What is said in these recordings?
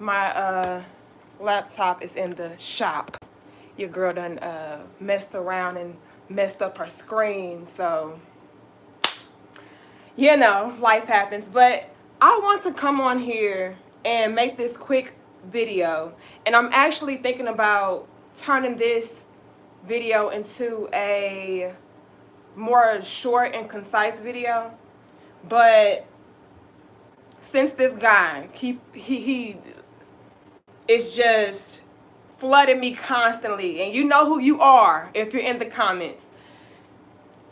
My laptop is in the shop. Your girl done messed around and messed up her screen, so you know, life happens. But I want to come on here and make this quick video, and I'm actually thinking about turning this video into a more short and concise video. But since this guy he is just flooding me constantly, and you know who you are if you're in the comments.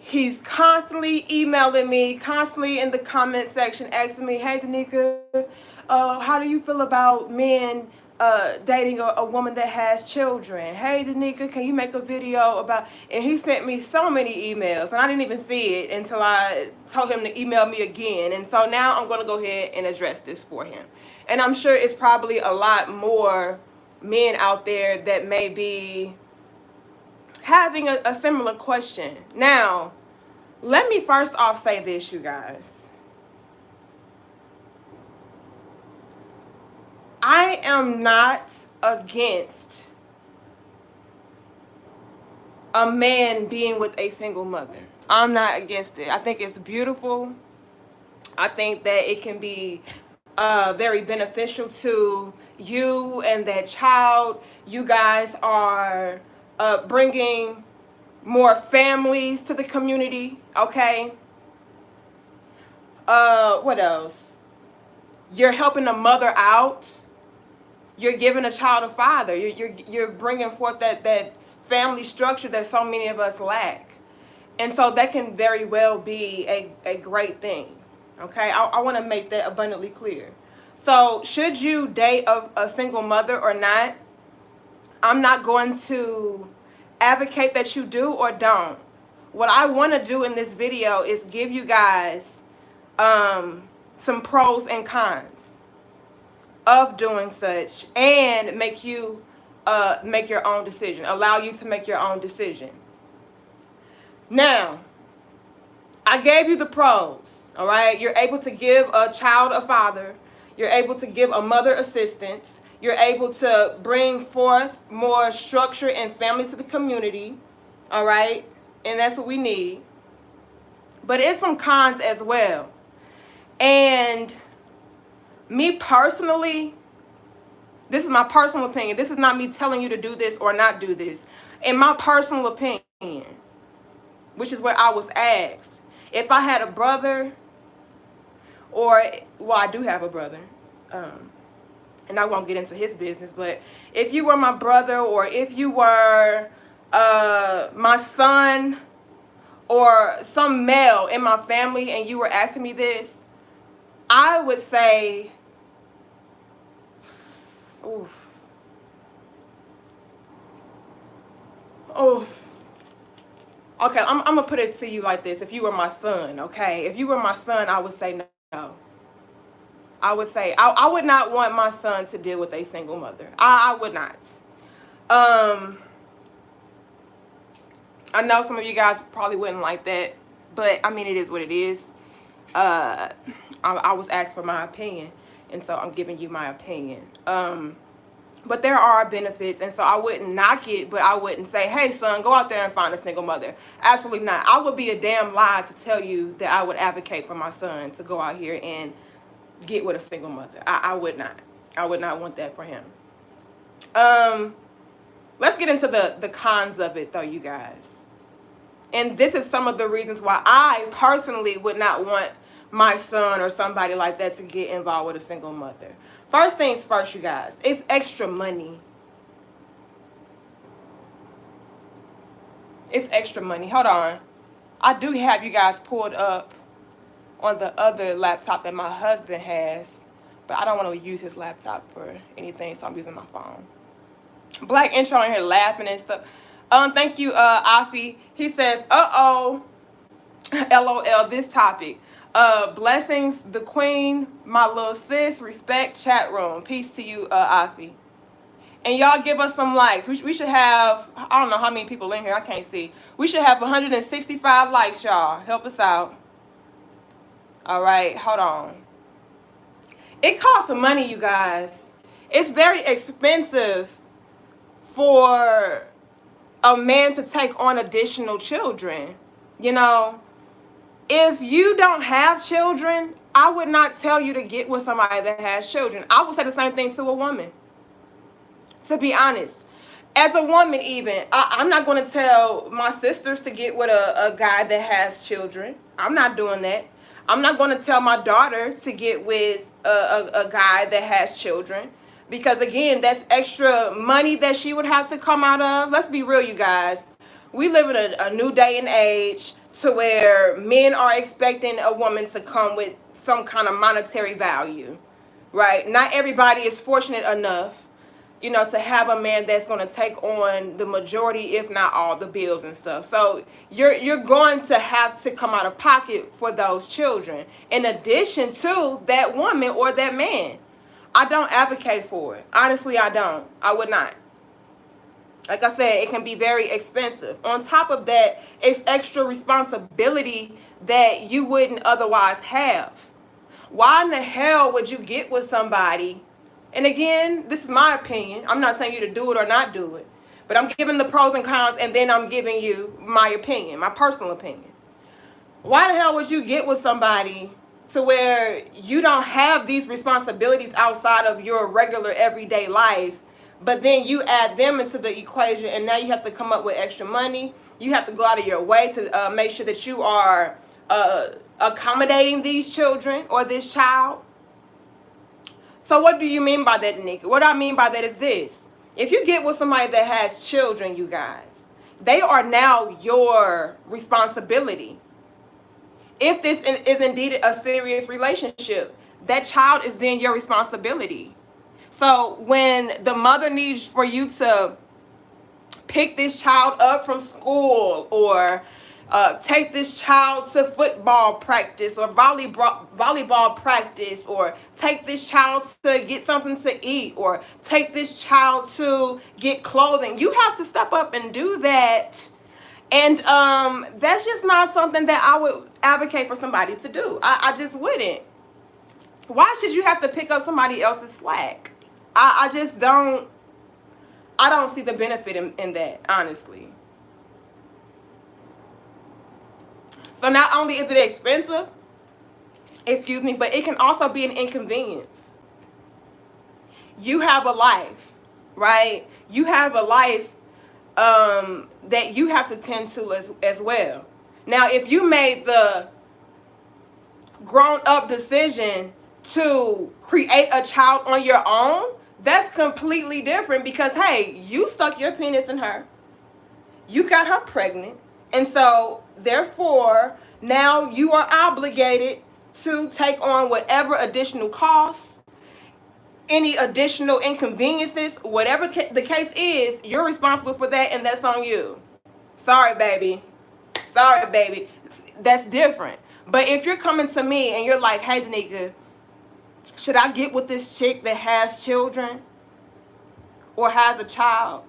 He's constantly emailing me, constantly in the comment section asking me, hey Danica, how do you feel about men dating a woman that has children? Hey Danica, can you make a video about, and he sent me so many emails, and I didn't even see it until I told him to email me again. And so now I'm going to go ahead and address this for him. And I'm sure it's probably a lot more men out there that may be having a similar question. Now, let me first off say this, you guys. I am not against a man being with a single mother. I'm not against it. I think it's beautiful. I think that it can be very beneficial to you and that child. You guys are bringing more families to the community, okay? What else? You're helping a mother out. You're giving a child a father. You're bringing forth that family structure that so many of us lack. And so that can very well be a great thing, okay? I want to make that abundantly clear. So should you date a single mother or not, I'm not going to advocate that you do or don't. What I want to do in this video is give you guys some pros and cons of doing such, and make you make your own decision, allow you to make your own decision. Now, I gave you the pros, all right? You're able to give a child a father. You're able to give a mother assistance. You're able to bring forth more structure and family to the community, all right? And that's what we need. But it's some cons as well. And me personally, this is my personal opinion. This is not me telling you to do this or not do this. In my personal opinion, which is what I was asked, if I had a brother, or, well, I do have a brother, and I won't get into his business, but if you were my brother, or if you were my son, or some male in my family, and you were asking me this, I would say, oof. Oh, okay, I'm going to put it to you like this. If you were my son, okay? If you were my son, I would say no. I would say, I would not want my son to deal with a single mother. I would not. I know some of you guys probably wouldn't like that, but I mean, it is what it is. I was asked for my opinion, and so I'm giving you my opinion. But there are benefits, and so I wouldn't knock it, but I wouldn't say, hey, son, go out there and find a single mother. Absolutely not. I would be a damn lie to tell you that I would advocate for my son to go out here and get with a single mother. I would not. I would not want that for him. Let's get into the cons of it, though, you guys. And this is some of the reasons why I personally would not want my son or somebody like that to get involved with a single mother. First things first, you guys, it's extra money. It's extra money. Hold on. I do have you guys pulled up on the other laptop that my husband has, but I don't want to use his laptop for anything, so I'm using my phone. Black intro in here laughing and stuff. Thank you, Afi. He says, uh-oh, LOL, this topic. Blessings, the queen, my little sis, respect, chat room. Peace to you, Afi. And y'all give us some likes. We should have, I don't know how many people in here, I can't see. We should have 165 likes, y'all. Help us out. All right, hold on. It costs some money, you guys. It's very expensive for a man to take on additional children. You know, if you don't have children, I would not tell you to get with somebody that has children. I would say the same thing to a woman, to be honest. As a woman, even, I'm not going to tell my sisters to get with a guy that has children. I'm not doing that. I'm not going to tell my daughter to get with a guy that has children. Because, again, that's extra money that she would have to come out of. Let's be real, you guys. We live in a new day and age to where men are expecting a woman to come with some kind of monetary value, right? Not everybody is fortunate enough, to have a man that's going to take on the majority, if not all, the bills and stuff. So you're going to have to come out of pocket for those children, in addition to that woman or that man. I don't advocate for it. Honestly, I don't. I would not. Like I said, it can be very expensive. On top of that, it's extra responsibility that you wouldn't otherwise have. Why in the hell would you get with somebody? And again, this is my opinion. I'm not saying you to do it or not do it. But I'm giving the pros and cons, and then I'm giving you my opinion, my personal opinion. Why the hell would you get with somebody to where you don't have these responsibilities outside of your regular everyday life, but then you add them into the equation, and now you have to come up with extra money. You have to go out of your way to make sure that you are accommodating these children or this child. So what do you mean by that, Nikki? What I mean by that is this. If you get with somebody that has children, you guys, they are now your responsibility. If this is indeed a serious relationship, that child is then your responsibility. So when the mother needs for you to pick this child up from school, or take this child to football practice or volleyball practice, or take this child to get something to eat, or take this child to get clothing, you have to step up and do that. And that's just not something that I would advocate for somebody to do. I just wouldn't. Why should you have to pick up somebody else's slack? I just don't. I don't see the benefit in that, honestly. So not only is it expensive, but it can also be an inconvenience. You have a life, right? You have a life that you have to tend to as well. Now, if you made the grown-up decision to create a child on your own, that's completely different, because, hey, you stuck your penis in her. You got her pregnant. And so, therefore, now you are obligated to take on whatever additional costs, any additional inconveniences, whatever the case is, you're responsible for that, and that's on you. Sorry, baby. Sorry, baby. That's different. But if you're coming to me and you're like, hey, Danica, should I get with this chick that has children or has a child?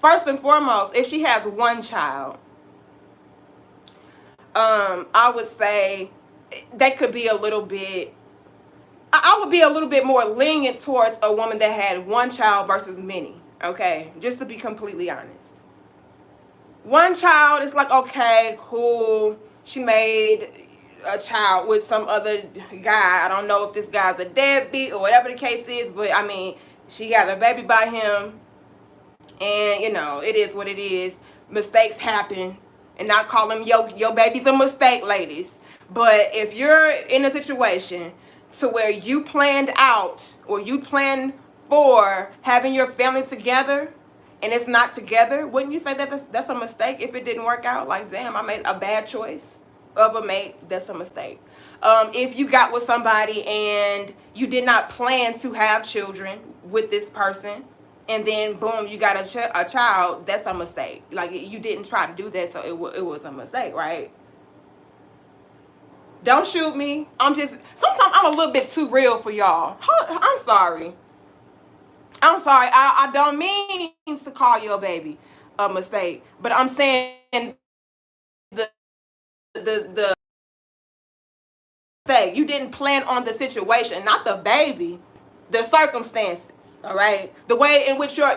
First and foremost, if she has one child, I would say that could be a little bit, I would be a little bit more lenient towards a woman that had one child versus many, okay? Just to be completely honest. One child is like, okay, cool. She made a child with some other guy. I don't know if this guy's a deadbeat or whatever the case is, but I mean, she got a baby by him, and it is what it is. Mistakes happen, and not call them your baby's a mistake, ladies. But if you're in a situation to where you planned out, or you planned for having your family together, and it's not together, wouldn't you say that that's a mistake if it didn't work out? Like, damn, I made a bad choice of a mate. That's a mistake. If you got with somebody and you did not plan to have children with this person, and then boom, you got a child, that's a mistake. Like, you didn't try to do that, so it was a mistake, right? Don't shoot me. Sometimes I'm a little bit too real for y'all. I'm sorry. I don't mean to call your baby a mistake, but I'm saying the mistake. You didn't plan on the situation, not the baby. the circumstances, all right, the way in which your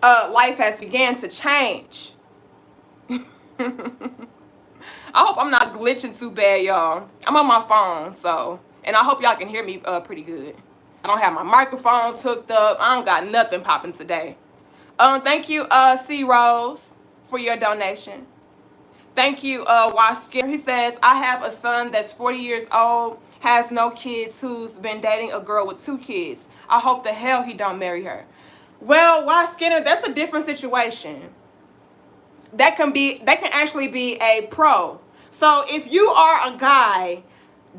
life has began to change. I hope I'm not glitching too bad, y'all. I'm on my phone, so, and I hope y'all can hear me pretty good. I don't have my microphones hooked up. I don't got nothing popping today. Thank you, C Rose, for your donation. Thank you, Waskin. He says, I have a son that's 40 years old, has no kids, who's been dating a girl with 2 kids. I hope the hell he don't marry her. Well, Waskin, that's a different situation. That can actually be a pro. So if you are a guy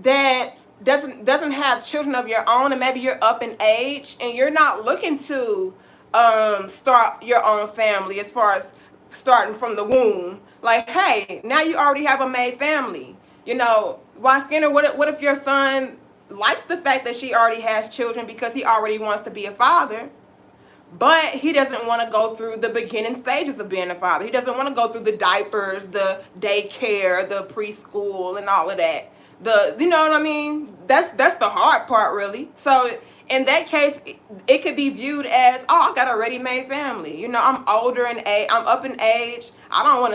that doesn't have children of your own, and maybe you're up in age and you're not looking to start your own family, as far as starting from the womb, like, hey, now you already have a made family. You know, why, Skinner, what if your son likes the fact that she already has children because he already wants to be a father, but he doesn't want to go through the beginning stages of being a father. He doesn't want to go through the diapers, the daycare, the preschool, and all of that. You know what I mean? That's the hard part, really. So in that case, it could be viewed as, oh, I got a ready-made family. You know, I'm older in age. I'm up in age. I don't want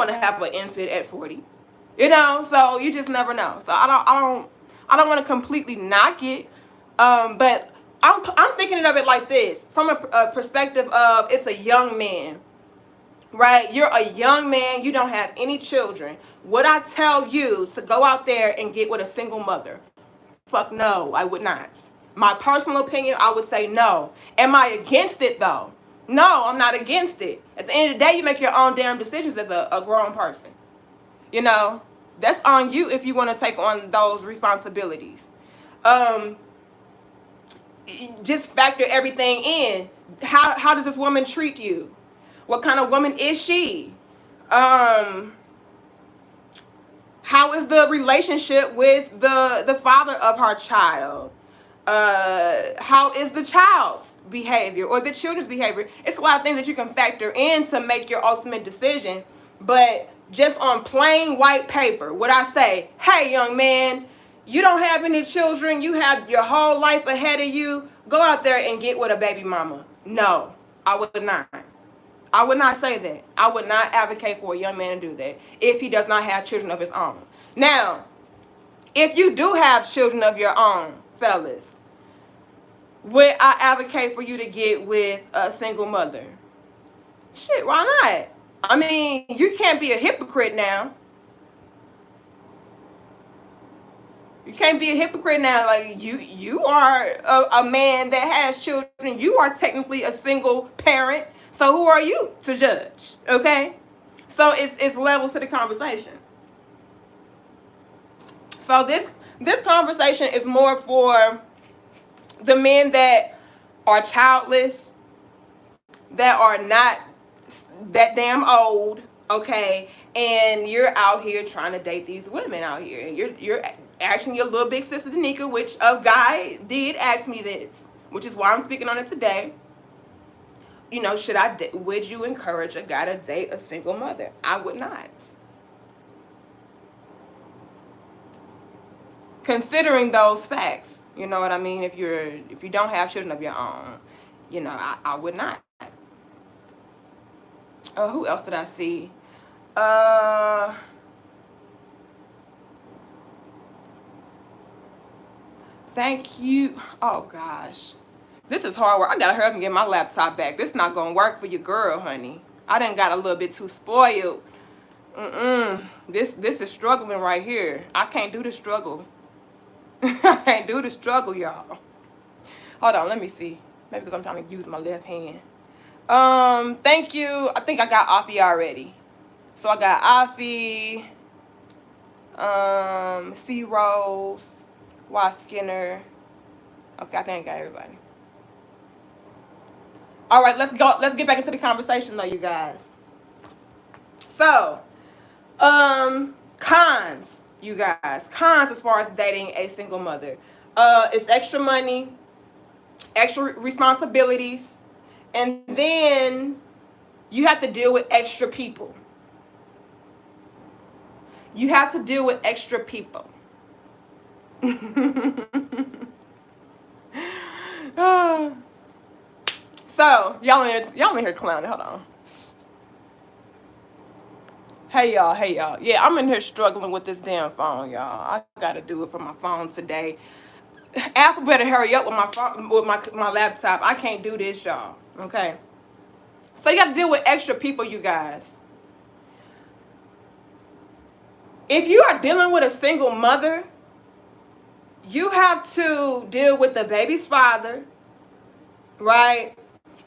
to have an infant at 40. You know, so you just never know. So I don't want to completely knock it, but I'm thinking of it like this, from a perspective of, it's a young man, right? You're a young man. You don't have any children. Would I tell you to go out there and get with a single mother? Fuck no, I would not. My personal opinion, I would say no. Am I against it though? No, I'm not against it. At the end of the day, you make your own damn decisions as a grown person. You know, that's on you if you want to take on those responsibilities. Just factor everything in. How does this woman treat you? What kind of woman is she? How is the relationship with the father of her child? How is the child's behavior or the children's behavior? It's a lot of things that you can factor in to make your ultimate decision. But just on plain white paper, would I say, hey, young man, you don't have any children, you have your whole life ahead of you, go out there and get with a baby mama? No, I would not. I would not say that. I would not advocate for a young man to do that if he does not have children of his own. Now, if you do have children of your own, fellas, would I advocate for you to get with a single mother? Shit, why not? I mean, you can't be a hypocrite now. You can't be a hypocrite now. Like, you are a man that has children. You are technically a single parent. So who are you to judge? Okay? So it's levels to the conversation. So this conversation is more for the men that are childless, that are not that damn old, okay, and you're out here trying to date these women out here, and you're asking your little big sister Danica, which a guy did ask me this, which is why I'm speaking on it today. You know, would you encourage a guy to date a single mother? I would not. Considering those facts, you know what I mean? If you don't have children of your own, you know, I would not. Who else did I see? Thank you. Oh gosh, this is hard work. I gotta hurry up and get my laptop back. This is not gonna work for your girl, honey. I done got a little bit too spoiled. This is struggling right here. I can't do the struggle. I can't do the struggle, y'all. Hold on, let me see. Maybe because I'm trying to use my left hand. Thank you. I think I got Afi already. So I got Afi, C Rose, Y Skinner. Okay, I think I got everybody. All right, let's go. Let's get back into the conversation, though, you guys. So, cons, you guys. Cons as far as dating a single mother. It's extra money, extra responsibilities, and then you have to deal with extra people. You have to deal with extra people. y'all in here clowning. Hold on. Hey y'all. Yeah, I'm in here struggling with this damn phone, y'all. I gotta do it from my phone today. Apple better hurry up with my phone, with my laptop. I can't do this, y'all. Okay. So you got to deal with extra people, you guys. If you are dealing with a single mother, you have to deal with the baby's father, right?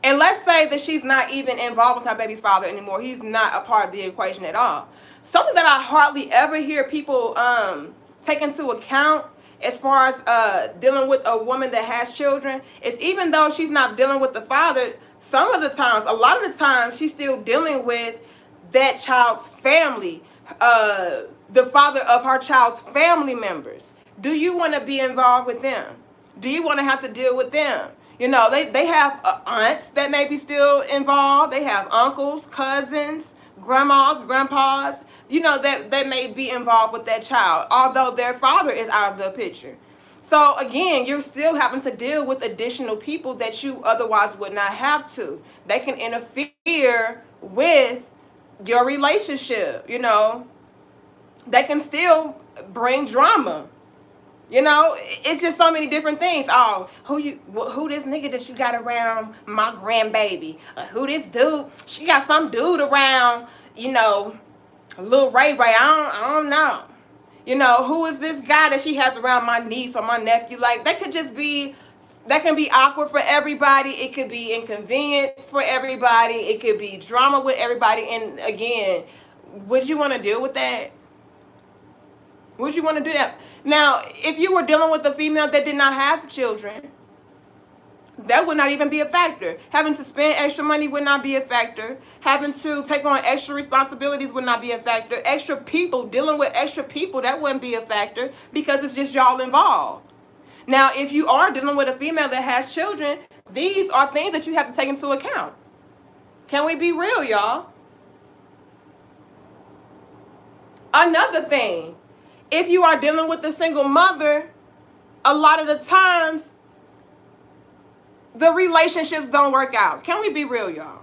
And let's say that she's not even involved with her baby's father anymore. He's not a part of the equation at all. Something that I hardly ever hear people take into account as far as dealing with a woman that has children is, even though she's not dealing with the father, some of the times, a lot of the times, she's still dealing with that child's family, the father of her child's family members. Do you want to be involved with them? Do you want to have to deal with them? You know, they have aunts that may be still involved. They have uncles, cousins, grandmas, grandpas, you know, that may be involved with that child, although their father is out of the picture. So again, you're still having to deal with additional people that you otherwise would not have to. They can interfere with your relationship, you know. They can still bring drama. You know, it's just so many different things. Oh, who this nigga that you got around my grandbaby? Who this dude? She got some dude around, you know, little Ray Ray. I don't know. You know, who is this guy that she has around my niece or my nephew? Like, that can be awkward for everybody. It could be inconvenient for everybody. It could be drama with everybody. And again, would you want to deal with that? Would you want to do that? Now, if you were dealing with a female that did not have children, that would not even be a factor. Having to spend extra money would not be a factor. Having to take on extra responsibilities would not be a factor. Extra people, dealing with extra people, that wouldn't be a factor because it's just y'all involved. Now, if you are dealing with a female that has children, these are things that you have to take into account. Can we be real, y'all? Another thing, if you are dealing with a single mother, a lot of the times, the relationships don't work out. Can we be real, y'all?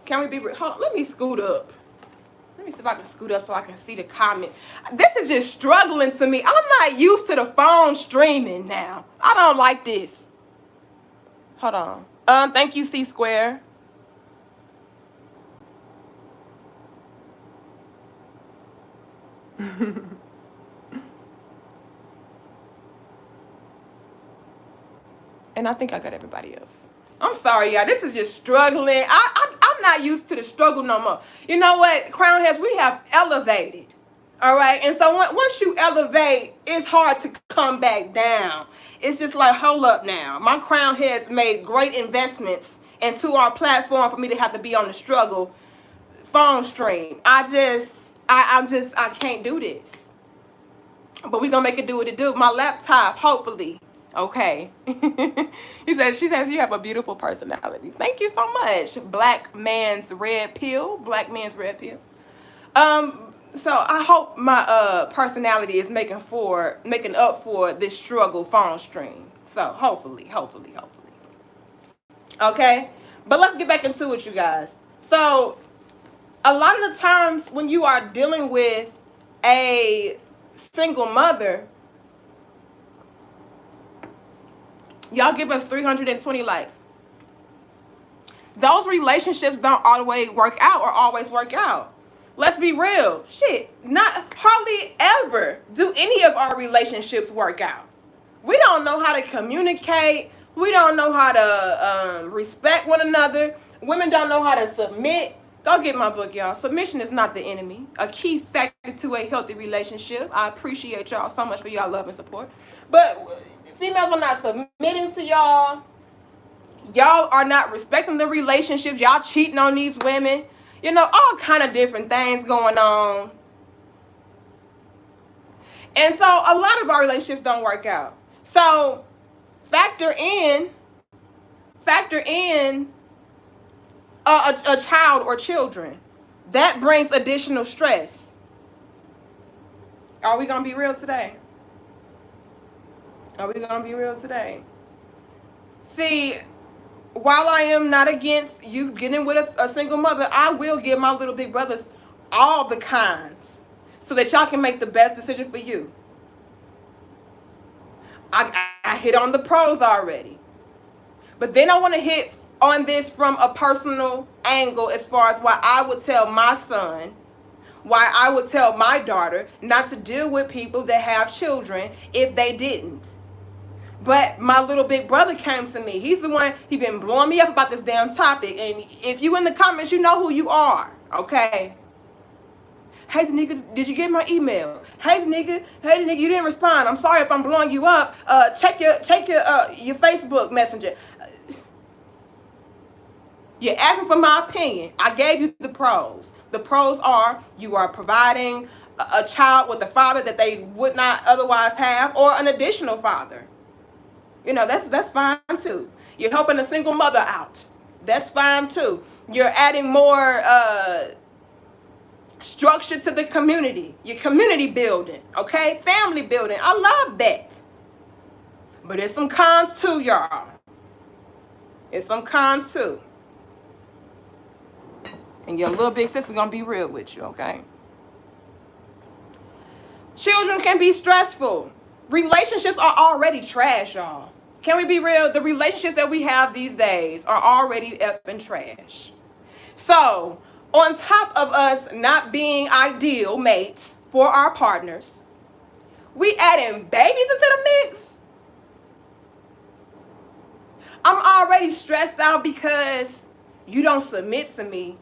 Can we be real? Hold on, let me scoot up. Let me see if I can scoot up so I can see the comment. This is just struggling to me. I'm not used to the phone streaming now. I don't like this. Hold on. Thank you, C Square. And I think I got everybody else. I'm sorry, y'all. This is just struggling. I'm not used to the struggle no more. You know what, Crown Heads, we have elevated. All right? And so once you elevate, it's hard to come back down. It's just like, hold up now. My Crown Heads made great investments into our platform for me to have to be on the struggle phone stream. I can't do this. But we're going to make it do what it do. My laptop, hopefully. Okay. She says you have a beautiful personality. Thank you so much. Black man's red pill. So I hope my personality is making up for this struggle phone stream. So hopefully. Okay? But let's get back into it, you guys. So a lot of the times when you are dealing with a single mother, y'all give us 320 likes. Those relationships don't always work out. Let's be real. Shit, not hardly ever do any of our relationships work out. We don't know how to communicate. We don't know how to respect one another. Women don't know how to submit. Go get my book, y'all. Submission is not the enemy. A key factor to a healthy relationship. I appreciate y'all so much for y'all love and support. But females are not submitting to y'all. Y'all are not respecting the relationships. Y'all cheating on these women. You know, all kind of different things going on. And so a lot of our relationships don't work out. So factor in a child or children. That brings additional stress. Are we going to be real today? See, while I am not against you getting with a single mother, I will give my little big brothers all the kinds so that y'all can make the best decision for you. I hit on the pros already. But then I want to hit on this from a personal angle as far as why I would tell my son, why I would tell my daughter not to deal with people that have children if they didn't. But my little big brother came to me. He's the one, he been blowing me up about this damn topic. And if you in the comments, you know who you are, okay? Hey, nigga, did you get my email? Hey, nigga, you didn't respond. I'm sorry if I'm blowing you up. Check your Facebook Messenger. You're asking for my opinion. I gave you the pros. The pros are you are providing a child with a father that they would not otherwise have, or an additional father. You know, that's fine too. You're helping a single mother out. That's fine too. You're adding more structure to the community. Your community building, okay? Family building. I love that. But there's some cons too, y'all. There's some cons too. And your little big sister gonna be real with you, okay? Children can be stressful. Relationships are already trash, y'all. Can we be real? The relationships that we have these days are already effing trash. So, on top of us not being ideal mates for our partners, we adding babies into the mix. I'm already stressed out because you don't submit to me.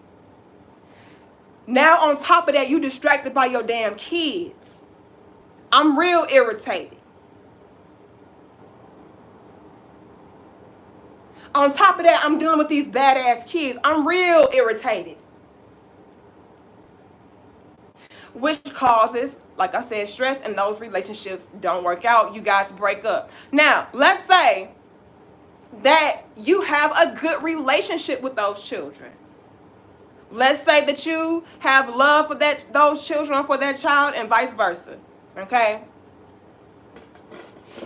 Now on top of that, you distracted by your damn kids. I'm real irritated. On top of that, I'm dealing with these badass kids. I'm real irritated. Which causes, like I said, stress, and those relationships don't work out. You guys break up. Now, let's say that you have a good relationship with those children. Let's say that you have love for those children or for that child, and vice versa. Okay?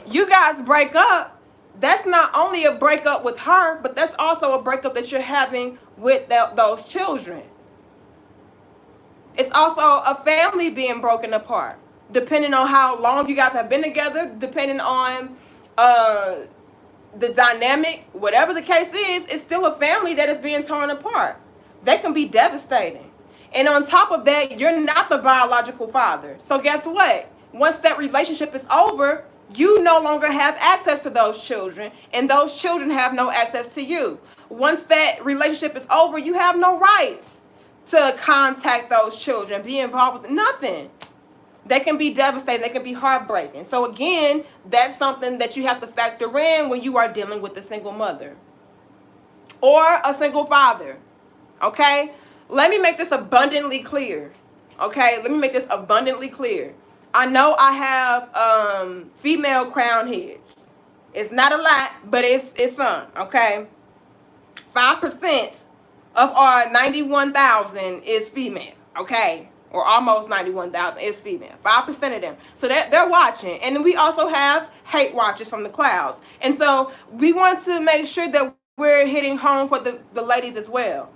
You guys break up. That's not only a breakup with her, but that's also a breakup that you're having with those children. It's also a family being broken apart, depending on how long you guys have been together, depending on the dynamic, whatever the case is, it's still a family that is being torn apart. They can be devastating. And on top of that, you're not the biological father. So guess what? Once that relationship is over, you no longer have access to those children, and those children have no access to you. Once that relationship is over, you have no rights to contact those children, be involved with nothing. They can be devastating. They can be heartbreaking. So again, that's something that you have to factor in when you are dealing with a single mother or a single father. Okay? Let me make this abundantly clear. Okay? Let me make this abundantly clear. I know I have female crown heads. It's not a lot, but it's some. Okay? 5% of our 91,000 is female. Okay? Or almost 91,000 is female. 5% of them. So they're watching. And then we also have hate watchers from the clouds. And so we want to make sure that we're hitting home for the ladies as well.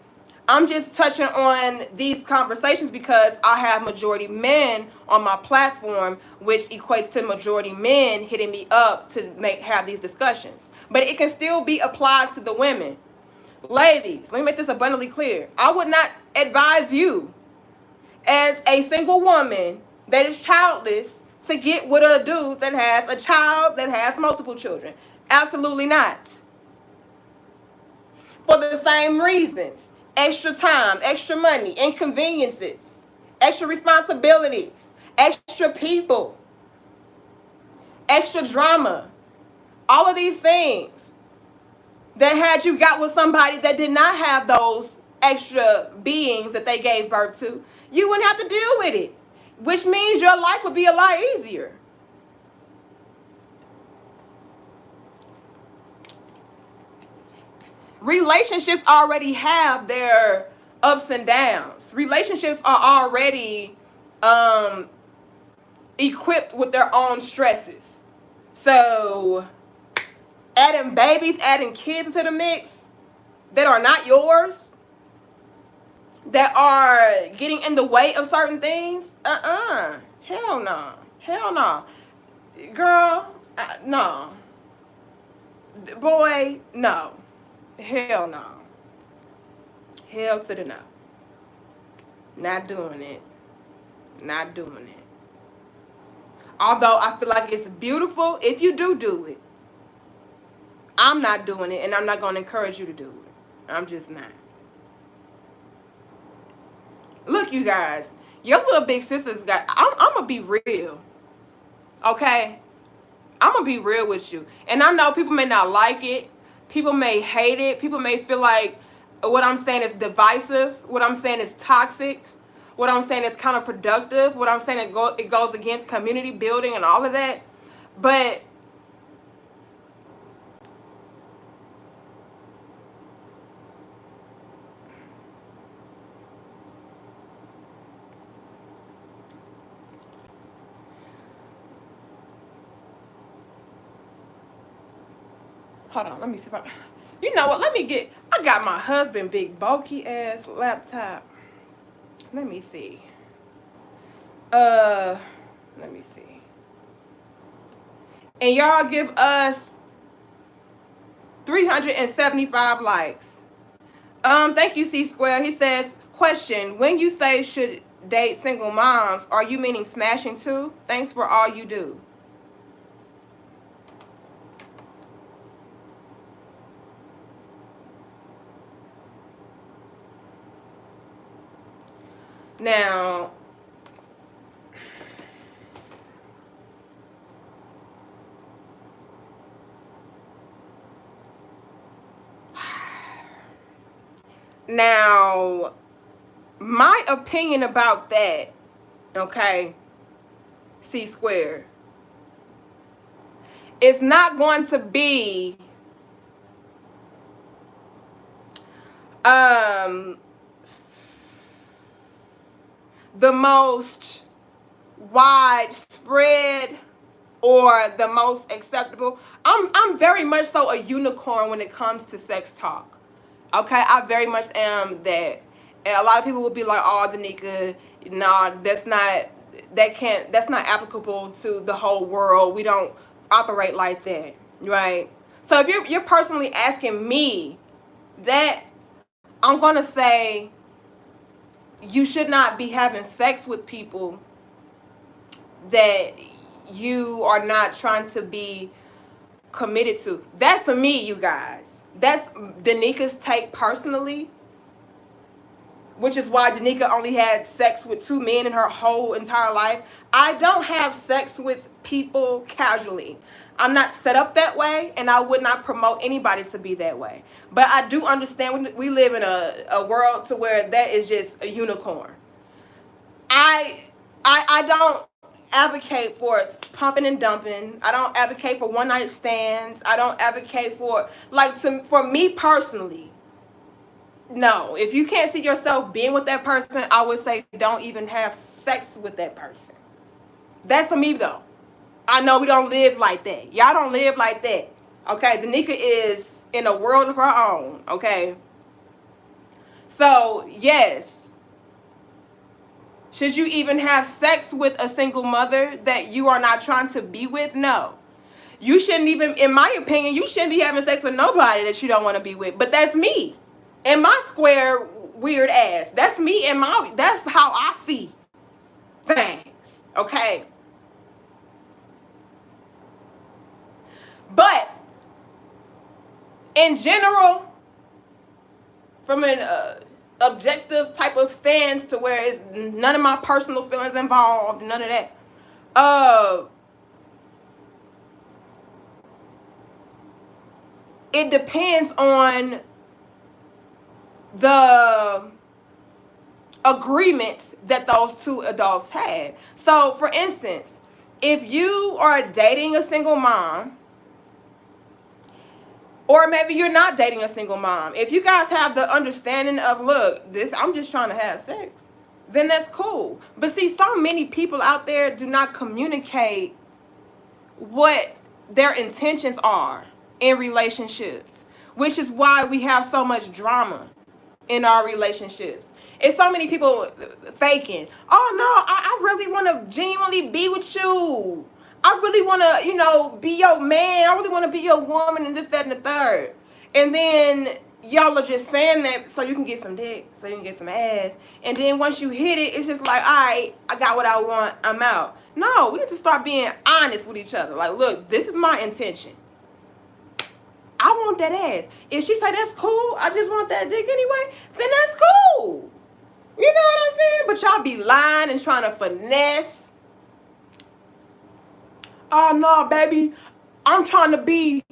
I'm just touching on these conversations because I have majority men on my platform, which equates to majority men hitting me up to have these discussions. But it can still be applied to the women. Ladies, let me make this abundantly clear. I would not advise you as a single woman that is childless to get with a dude that has a child that has multiple children. Absolutely not. For the same reasons. Extra time, extra money, inconveniences, extra responsibilities, extra people, extra drama. All of these things that had you got with somebody that did not have those extra beings that they gave birth to, you wouldn't have to deal with it, which means your life would be a lot easier. Relationships already have their ups and downs. Relationships are already equipped with their own stresses. So adding babies, adding kids into the mix, that are not yours, that are getting in the way of certain things, hell no. Hell no. Girl, no. Boy, no. Hell no. Hell to the no. Not doing it. Not doing it. Although I feel like it's beautiful if you do it. I'm not doing it, and I'm not going to encourage you to do it. I'm just not. Look, you guys, your little big sisters I'm going to be real. Okay? I'm going to be real with you. And I know people may not like it. People may hate it. People may feel like what I'm saying is divisive. What I'm saying is toxic. What I'm saying is counterproductive. What I'm saying it goes against community building and all of that. But hold on, let me see if you know what, I got my husband big bulky ass laptop. Let me see. Let me see. And y'all give us 375 likes. Thank you, C Square. He says, question, when you say should date single moms, are you meaning smashing too? Thanks for all you do. Now, my opinion about that, okay, C Square, it's not going to be the most widespread or the most acceptable. I'm very much so a unicorn when it comes to sex talk. Okay, I very much am that. And a lot of people will be like, "Oh, Danica, nah, that's not applicable to the whole world. We don't operate like that." Right? So if you're personally asking me that, I'm going to say you should not be having sex with people that you are not trying to be committed to. That's for me, you guys. That's Danica's take personally, which is why Danica only had sex with 2 men in her whole entire life. I don't have sex with people casually. I'm not set up that way, and I would not promote anybody to be that way. But I do understand we live in a world to where that is just a unicorn. I don't advocate for pumping and dumping. I don't advocate for one night stands. I don't advocate for for me personally. No, if you can't see yourself being with that person, I would say don't even have sex with that person. That's for me though. I know we don't live like that. Y'all don't live like that. Okay, Danica is in a world of her own. Okay. So yes. Should you even have sex with a single mother that you are not trying to be with? No. You shouldn't even, in my opinion, you shouldn't be having sex with nobody that you don't want to be with. But that's me. And my square weird ass. That's me and that's how I see things. Okay. But in general, from an objective type of stance to where it's none of my personal feelings involved, none of that. It depends on the agreements that those 2 adults had. So, for instance, if you are dating a single mom, or maybe you're not dating a single mom, if you guys have the understanding of, look, I'm just trying to have sex, then that's cool. But see, so many people out there do not communicate what their intentions are in relationships. which is why we have so much drama in our relationships. It's so many people faking. Oh no, I really want to genuinely be with you. I really want to, be your man. I really want to be your woman and this, that, and the third. And then y'all are just saying that so you can get some dick, so you can get some ass. And then once you hit it, it's just like, all right, I got what I want, I'm out. No, we need to start being honest with each other. Like, look, this is my intention. I want that ass. If she say that's cool, I just want that dick anyway, then that's cool. You know what I'm saying? But y'all be lying and trying to finesse. Oh no, baby, I'm trying to be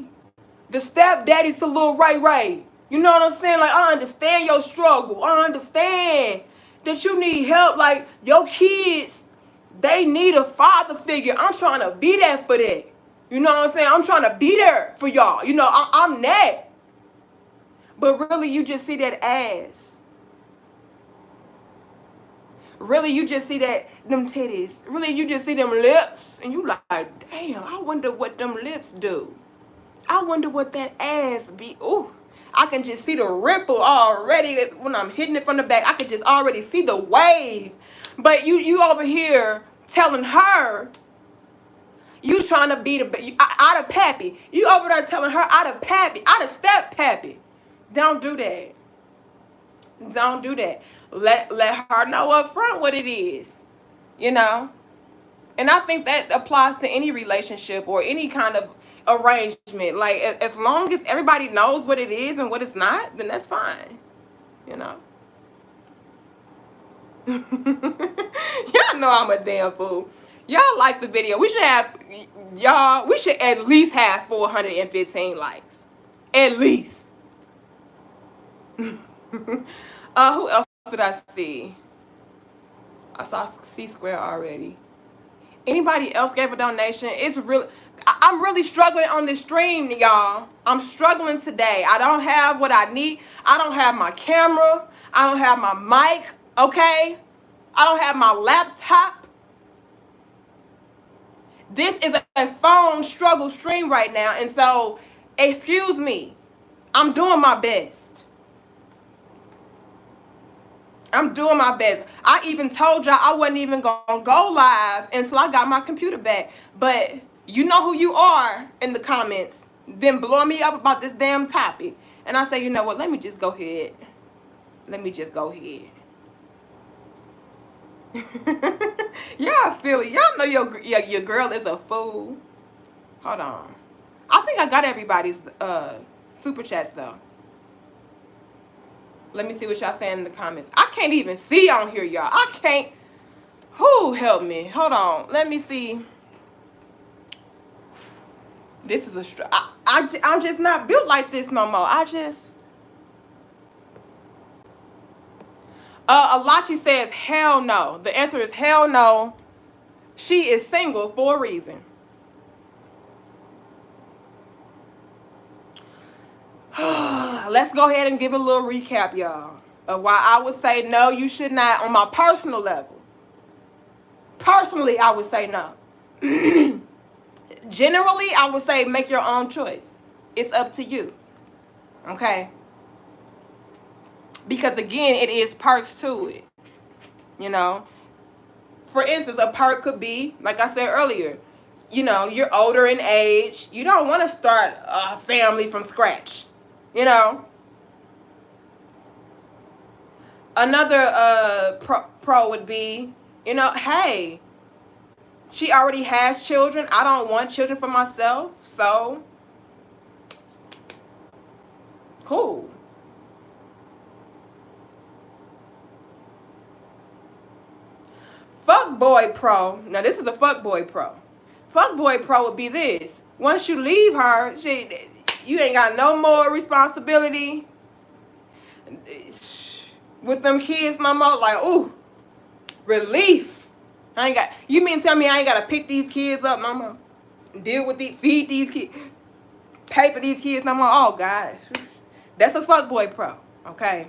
the stepdaddy to Lil Ray Ray. You know what I'm saying? Like, I understand your struggle. I understand that you need help. Like, your kids, they need a father figure. I'm trying to be there for that. You know what I'm saying? I'm trying to be there for y'all. I'm that. But really, you just see that ass. Really, you just see them titties. Really, you just see them lips. And you like, damn, I wonder what them lips do. I wonder what that ass be. Ooh, I can just see the ripple already when I'm hitting it from the back. I can just already see the wave. But you over here telling her you trying to be out of pappy. You over there telling her out of pappy, out of step pappy. Don't do that. Don't do that. Let her know up front what it is. And I think that applies to any relationship or any kind of arrangement. Like, as long as everybody knows what it is and what it's not, then that's fine. Y'all know I'm a damn fool. Y'all like the video. We should at least have 415 likes. At least. Who else did I see? I saw C Square already. Anybody else gave a donation? I'm really struggling on this stream, y'all. I'm struggling today. I don't have what I need. I don't have my camera. I don't have my mic, okay? I don't have my laptop. This is a phone struggle stream right now, and so, excuse me. I'm doing my best. I'm doing my best. I even told y'all I wasn't even going to go live until I got my computer back. But you know who you are in the comments. Been blowing me up about this damn topic. And I say, you know what? Let me just go ahead. Y'all silly. Y'all know your girl is a fool. Hold on. I think I got everybody's super chats though. Let me see what y'all saying in the comments. I can't even see on here, y'all. I can't. Who help me? Hold on. Let me see. This is I'm just not built like this no more. Alachi says, hell no. The answer is hell no. She is single for a reason. Let's go ahead and give a little recap, y'all, of why I would say no, you should not on my personal level. Personally, I would say no. Generally, I would say make your own choice. It's up to you. Okay? Because, again, it is perks to it. For instance, a perk could be, like I said earlier, you're older in age. You don't want to start a family from scratch. Another pro would be, hey, she already has children. I don't want children for myself, so cool. Fuckboy pro. Now, this is a fuckboy pro. Fuckboy pro would be this. Once you leave her, you ain't got no more responsibility with them kids no more. Like, ooh, relief. You mean tell me I ain't got to pick these kids up no more? Feed these kids, pay for these kids no more? Oh, gosh. That's a fuckboy pro, okay?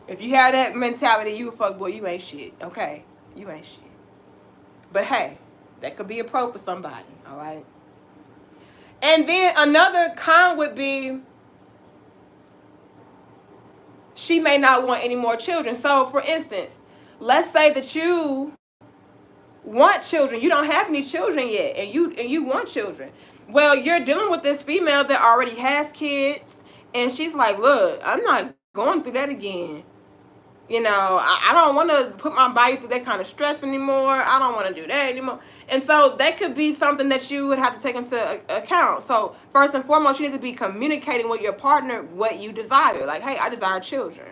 If you have that mentality, you a fuckboy, you ain't shit, okay? You ain't shit. But hey, that could be a pro for somebody, all right? And then another con would be she may not want any more children. So, for instance, let's say that you want children. You don't have any children yet, and you want children. Well, you're dealing with this female that already has kids, and she's like, "Look, I'm not going through that again. You know, I don't want to put my body through that kind of stress anymore. I don't want to do that anymore." And so that could be something that you would have to take into account. So first and foremost, you need to be communicating with your partner what you desire. Like, hey, I desire children.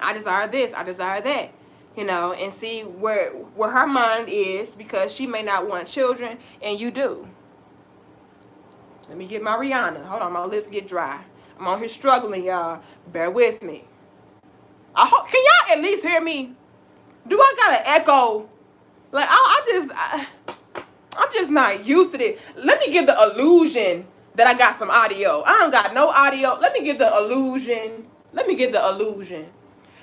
I desire this. I desire that. You know, and see where her mind is, because she may not want children and you do. Let me get my Rihanna. Hold on, my lips get dry. I'm on here struggling, y'all. Bear with me. I hope, can y'all at least hear me? Do I got an echo? Like, I'm just not used to this. Let me give the illusion that I got some audio. I don't got no audio. Let me give the illusion.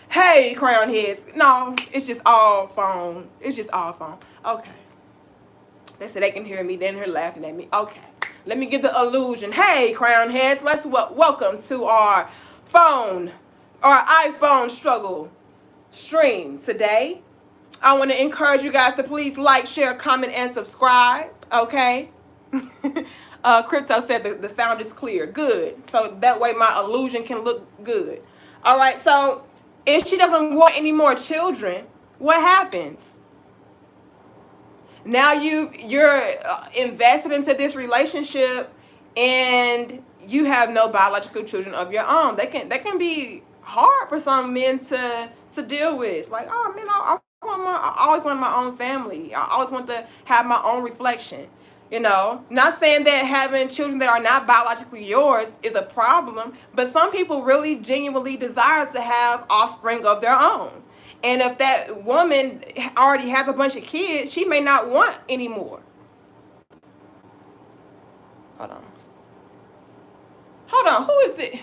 Hey, crown heads. No, it's just all phone. Okay. They said they can hear me. Then they're laughing at me. Okay. Let me give the illusion. Hey, crown heads. Let's welcome to our iPhone struggle stream today. I want to encourage you guys to please like, share, comment, and subscribe. Okay. Crypto said the sound is clear. Good. So that way my illusion can look good. All right. So if she doesn't want any more children, what happens? Now you're invested into this relationship, and you have no biological children of your own. That can be hard for some men to deal with. Like, oh man, I always want my own family. I always want to have my own reflection. You know, not saying that having children that are not biologically yours is a problem, but some people really genuinely desire to have offspring of their own. And if that woman already has a bunch of kids, she may not want any more. Hold on, who is it?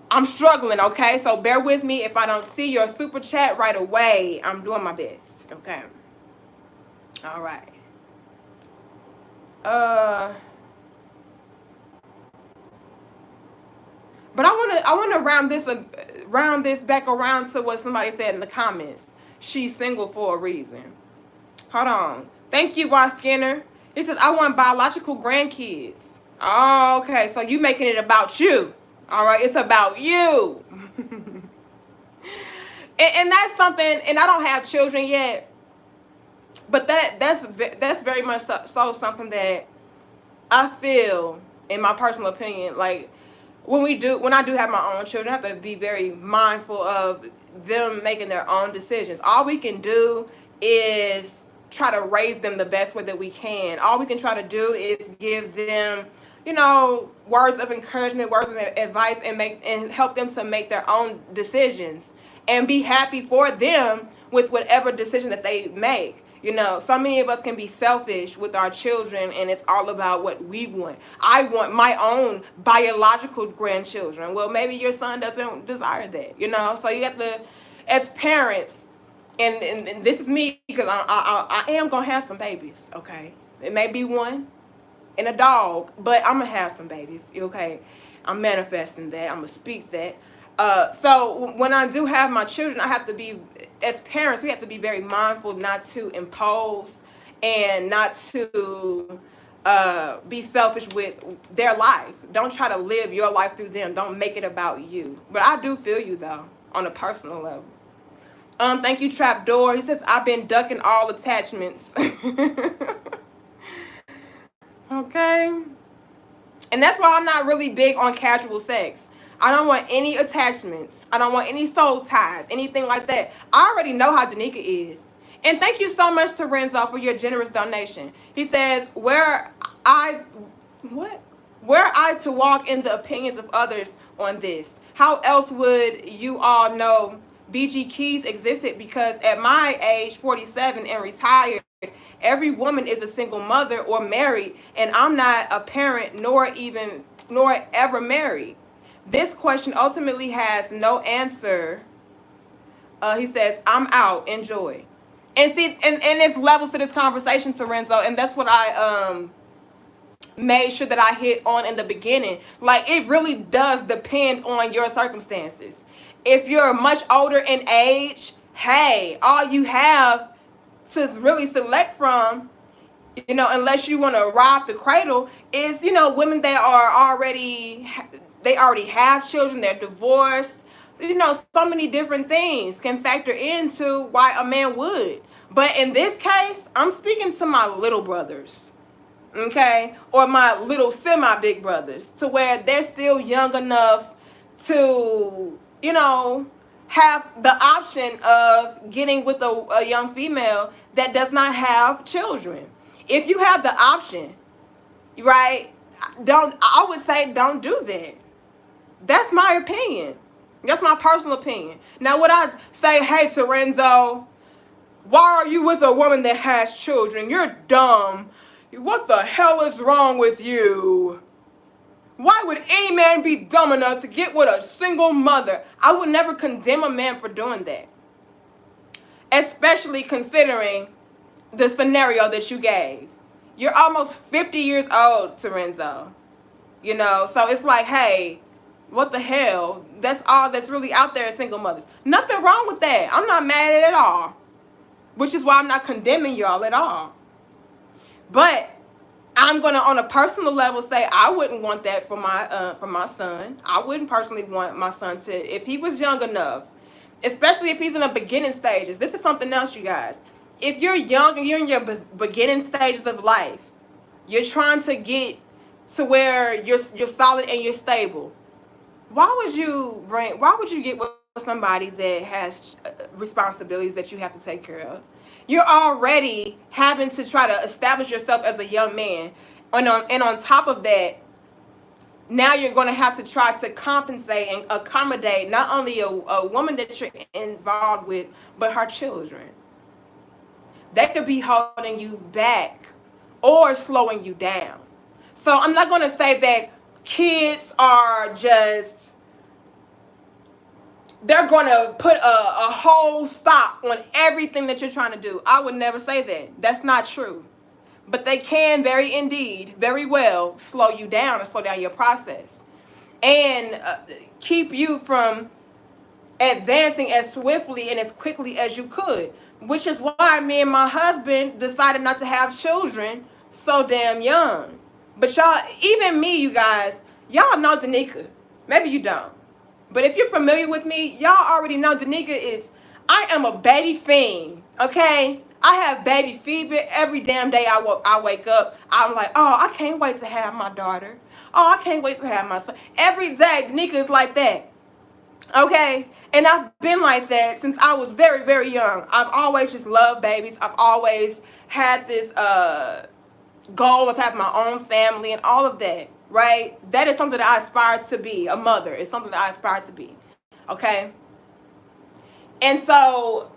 I'm struggling, okay? So bear with me if I don't see your super chat right away. I'm doing my best, okay? All right. But I want to round this back around to what somebody said in the comments. She's single for a reason. Hold on. Thank you, Y Skinner. He says, I want biological grandkids. Oh, okay. So you making it about you. All right. It's about you. and that's something, and I don't have children yet, but that's very much so something that I feel, in my personal opinion, like when I do have my own children, I have to be very mindful of them making their own decisions. All we can do is try to raise them the best way that we can. All we can try to do is give them, you know, words of encouragement, words of advice, and help them to make their own decisions and be happy for them with whatever decision that they make. You know, so many of us can be selfish with our children, and it's all about what we want. I want my own biological grandchildren. Well, maybe your son doesn't desire that, you know? So you have to, as parents, and this is me, because I am going to have some babies, okay? It may be one and a dog, but I'm going to have some babies, okay? I'm manifesting that. I'm going to speak that. So when I do have my children, I have to be, as parents, we have to be very mindful not to impose and not to be selfish with their life. Don't try to live your life through them. Don't make it about you. But I do feel you, though, on a personal level. Thank you, Trapdoor. He says, I've been ducking all attachments. Okay. And that's why I'm not really big on casual sex. I don't want any attachments. I don't want any soul ties, anything like that. I already know how Danica is. And thank you so much to Renzo for your generous donation. He says, were I to walk in the opinions of others on this, how else would you all know BG Keys existed? Because at my age, 47 and retired, every woman is a single mother or married, and I'm not a parent nor ever married. This question ultimately has no answer. He says, I'm out. Enjoy. And see, and it's levels to this conversation, Terenzo, and that's what I made sure that I hit on in the beginning. Like, it really does depend on your circumstances. If you're much older in age, hey, all you have to really select from, unless you want to rob the cradle, is, women that are they already have children, they're divorced. So many different things can factor into why a man would. But in this case, I'm speaking to my little brothers, okay, or my little semi big brothers, to where they're still young enough to, have the option of getting with a young female that does not have children. If you have the option, right, I would say don't do that. That's my opinion. That's my personal opinion. Now, would I say, hey, Terenzo, why are you with a woman that has children? You're dumb. What the hell is wrong with you? Why would any man be dumb enough to get with a single mother? I would never condemn a man for doing that. Especially considering the scenario that you gave. You're almost 50 years old, Terenzo. So it's like, hey, what the hell? That's all that's really out there is single mothers. Nothing wrong with that. I'm not mad at it at all. Which is why I'm not condemning y'all at all. But I'm gonna, on a personal level, say I wouldn't want that for my son. I wouldn't personally want my son to, if he was young enough, especially if he's in the beginning stages. This is something else, you guys. If you're young and you're in your beginning stages of life, you're trying to get to where you're solid and you're stable. Why would you get with somebody that has responsibilities that you have to take care of? You're already having to try to establish yourself as a young man. And on top of that, now you're going to have to try to compensate and accommodate not only a woman that you're involved with, but her children. They could be holding you back or slowing you down. So I'm not going to say that kids are just, they're going to put a whole stop on everything that you're trying to do. I would never say that. That's not true. But they can very well slow you down and slow down your process. And keep you from advancing as swiftly and as quickly as you could. Which is why me and my husband decided not to have children so damn young. But y'all, even me, you guys, y'all know Danica. Maybe you don't. But if you're familiar with me, y'all already know I am a baby fiend, okay? I have baby fever every damn day I wake up. I'm like, oh, I can't wait to have my daughter. Oh, I can't wait to have my son. Every day, Danica is like that, okay? And I've been like that since I was very, very young. I've always just loved babies. I've always had this goal of having my own family and all of that. Right? That is something that I aspire to be. A mother is something that I aspire to be. Okay? And so,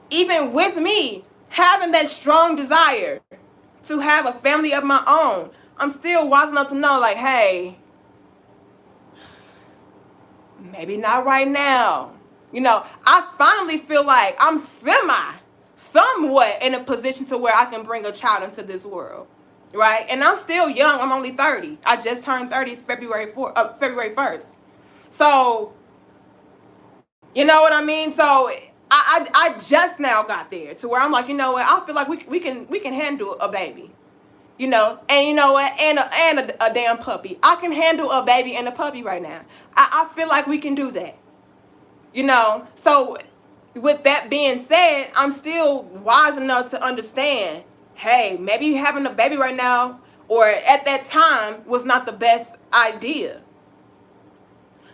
even with me having that strong desire to have a family of my own, I'm still wise enough to know, like, hey, maybe not right now. I finally feel like I'm somewhat in a position to where I can bring a child into this world. Right? And I'm still young. I'm only 30. I just turned 30 February 1st. So, you know what I mean? So, I just now got there to where I'm like, you know what? I feel like we can handle a baby. And you know what? And a damn puppy. I can handle a baby and a puppy right now. I feel like we can do that. So with that being said, I'm still wise enough to understand, hey, maybe having a baby right now or at that time was not the best idea.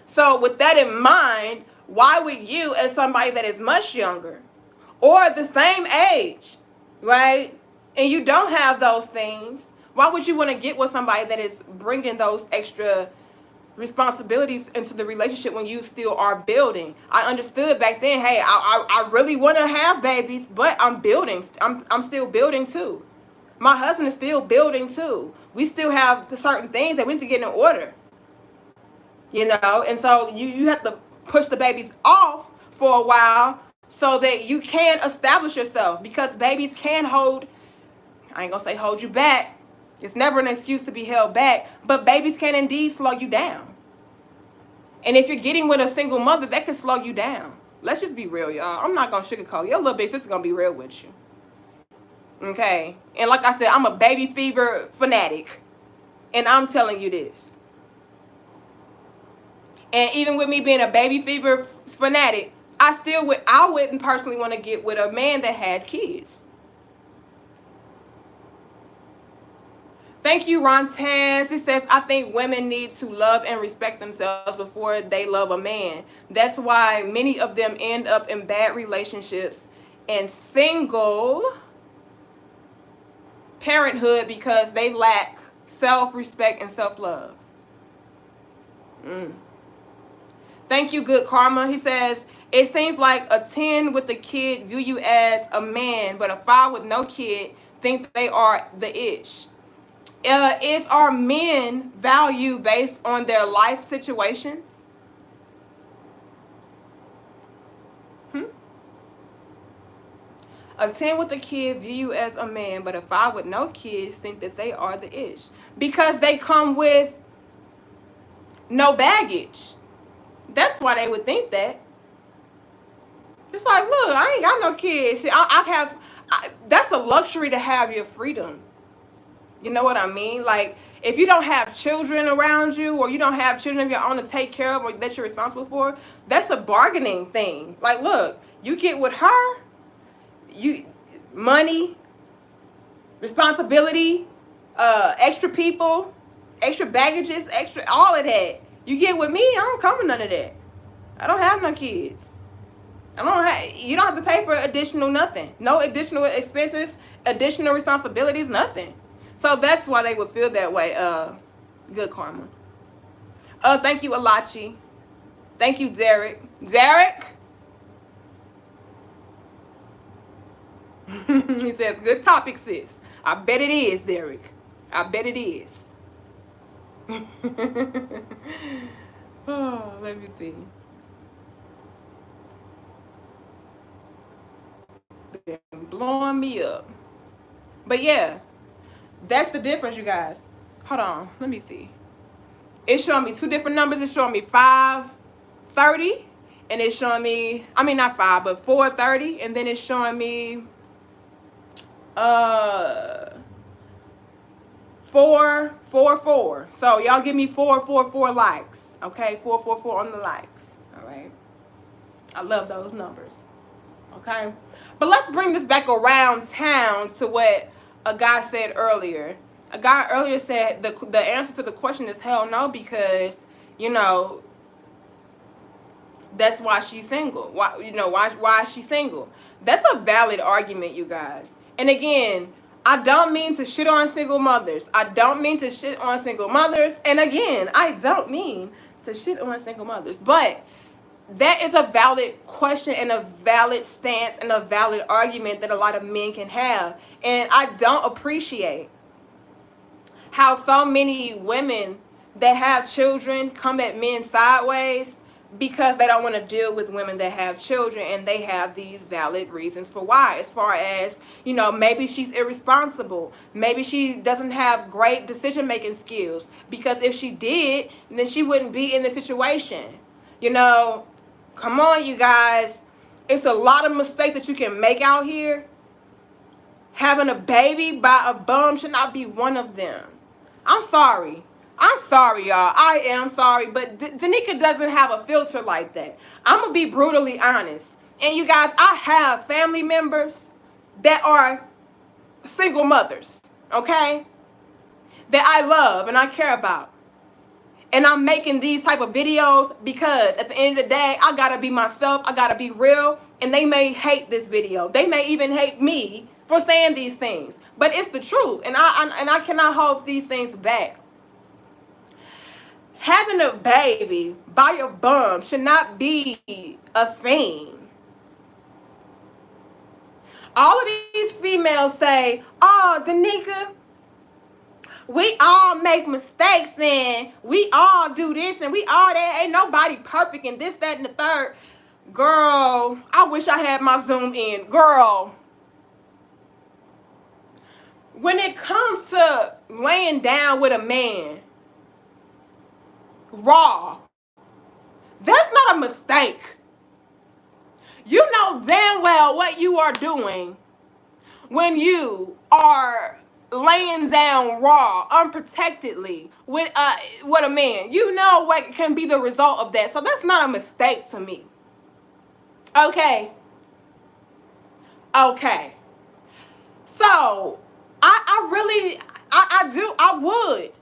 So with that in mind, why would you, as somebody that is much younger or the same age, right, and you don't have those things, why would you want to get with somebody that is bringing those extra responsibilities into the relationship when you still are building? I understood back then, hey, I really want to have babies, but I'm building. I'm still building too. My husband is still building too. We still have certain things that we need to get in order. And so you have to push the babies off for a while so that you can establish yourself, because babies can I ain't gonna say hold you back, It's never an excuse to be held back, but babies can indeed slow you down. And if you're getting with a single mother, that can slow you down. Let's just be real, y'all. I'm not going to sugarcoat. Your little big sister going to be real with you. Okay? And like I said, I'm a baby fever fanatic. And I'm telling you this. And even with me being a baby fever fanatic, I wouldn't personally want to get with a man that had kids. Thank you, Nuances. It says, I think women need to love and respect themselves before they love a man. That's why many of them end up in bad relationships and single parenthood because they lack self-respect and self-love. Thank you, Good Karma. He says, it seems like a 10 with a kid view you as a man, but a 5 with no kid think they are the ish. Is our men valued based on their life situations? A 10 with a kid view you as a man, but a 5 with no kids think that they are the ish. Because they come with no baggage. That's why they would think that. It's like, look, I ain't got no kids. That's a luxury to have your freedom. You know what I mean? Like, if you don't have children around you, or you don't have children of your own to take care of, or that you're responsible for, that's a bargaining thing. Like, look, you get with her, money, responsibility, extra people, extra baggages, extra all of that. You get with me, I don't come with none of that. I don't have no kids. You don't have to pay for additional nothing. No additional expenses, additional responsibilities, nothing. So that's why they would feel that way. Good Karma. Thank you, Alachi. Thank you, Derek. Derek? He says, good topic, sis. I bet it is, Derek. I bet it is. Oh, let me see. They're blowing me up. But yeah, that's the difference, you guys. Hold on, let me see. It's showing me two different numbers. It's showing me 5:30, and it's showing me, I mean not 5, but 4:30, and then it's showing me 444. So y'all give me 444 likes. Okay, 444 on the likes. All right. I love those numbers. Okay. But let's bring this back around town to what a guy said earlier. A guy earlier said the answer to the question is hell no, because, you know, that's why she's single. Why is she single? That's a valid argument, you guys. And again, I don't mean to shit on single mothers. And again, I don't mean to shit on single mothers. But that is a valid question and a valid stance and a valid argument that a lot of men can have. And I don't appreciate how so many women that have children come at men sideways because they don't want to deal with women that have children, and they have these valid reasons for why. As far as, you know, maybe she's irresponsible. Maybe she doesn't have great decision-making skills, because if she did, then she wouldn't be in this situation. You know, come on, you guys. It's a lot of mistakes that you can make out here. Having a baby by a bum should not be one of them. I'm sorry, y'all. I am sorry, but Danica doesn't have a filter like that. I'm going to be brutally honest. And you guys, I have family members that are single mothers, okay? That I love and I care about. And I'm making these type of videos because at the end of the day, I got to be myself. I got to be real. And they may hate this video. They may even hate me for saying these things. But it's the truth. And I cannot hold these things back. Having a baby by your bum should not be a thing. All of these females say, oh, Danica, we all make mistakes and we all do this and we all that. Ain't nobody perfect and this, that, and the third. Girl, I wish I had my Zoom in. Girl, when it comes to laying down with a man raw, that's not a mistake. You know damn well what you are doing when you are laying down raw, unprotectedly with a man. You know what can be the result of that. So that's not a mistake to me. Okay. Okay. So I would.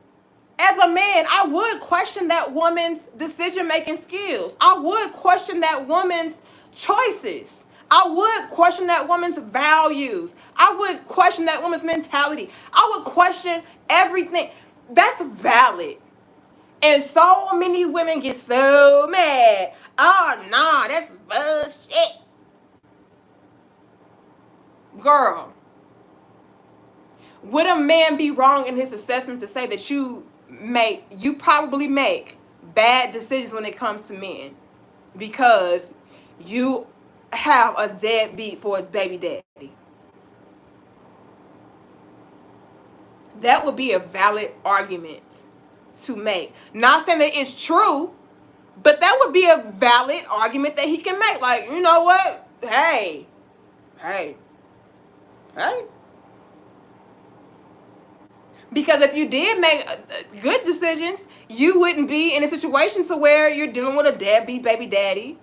As a man, I would question that woman's decision-making skills. I would question that woman's choices. I would question that woman's values. I would question that woman's mentality. I would question everything. That's valid. And so many women get so mad. Oh, no, that's bullshit. Girl, would a man be wrong in his assessment to say that you probably make bad decisions when it comes to men because you have a deadbeat for a baby daddy? That would be a valid argument to make. Not saying that it's true, but that would be a valid argument that he can make. Like, you know what? Hey. Because if you did make good decisions, you wouldn't be in a situation to where you're dealing with a deadbeat baby daddy.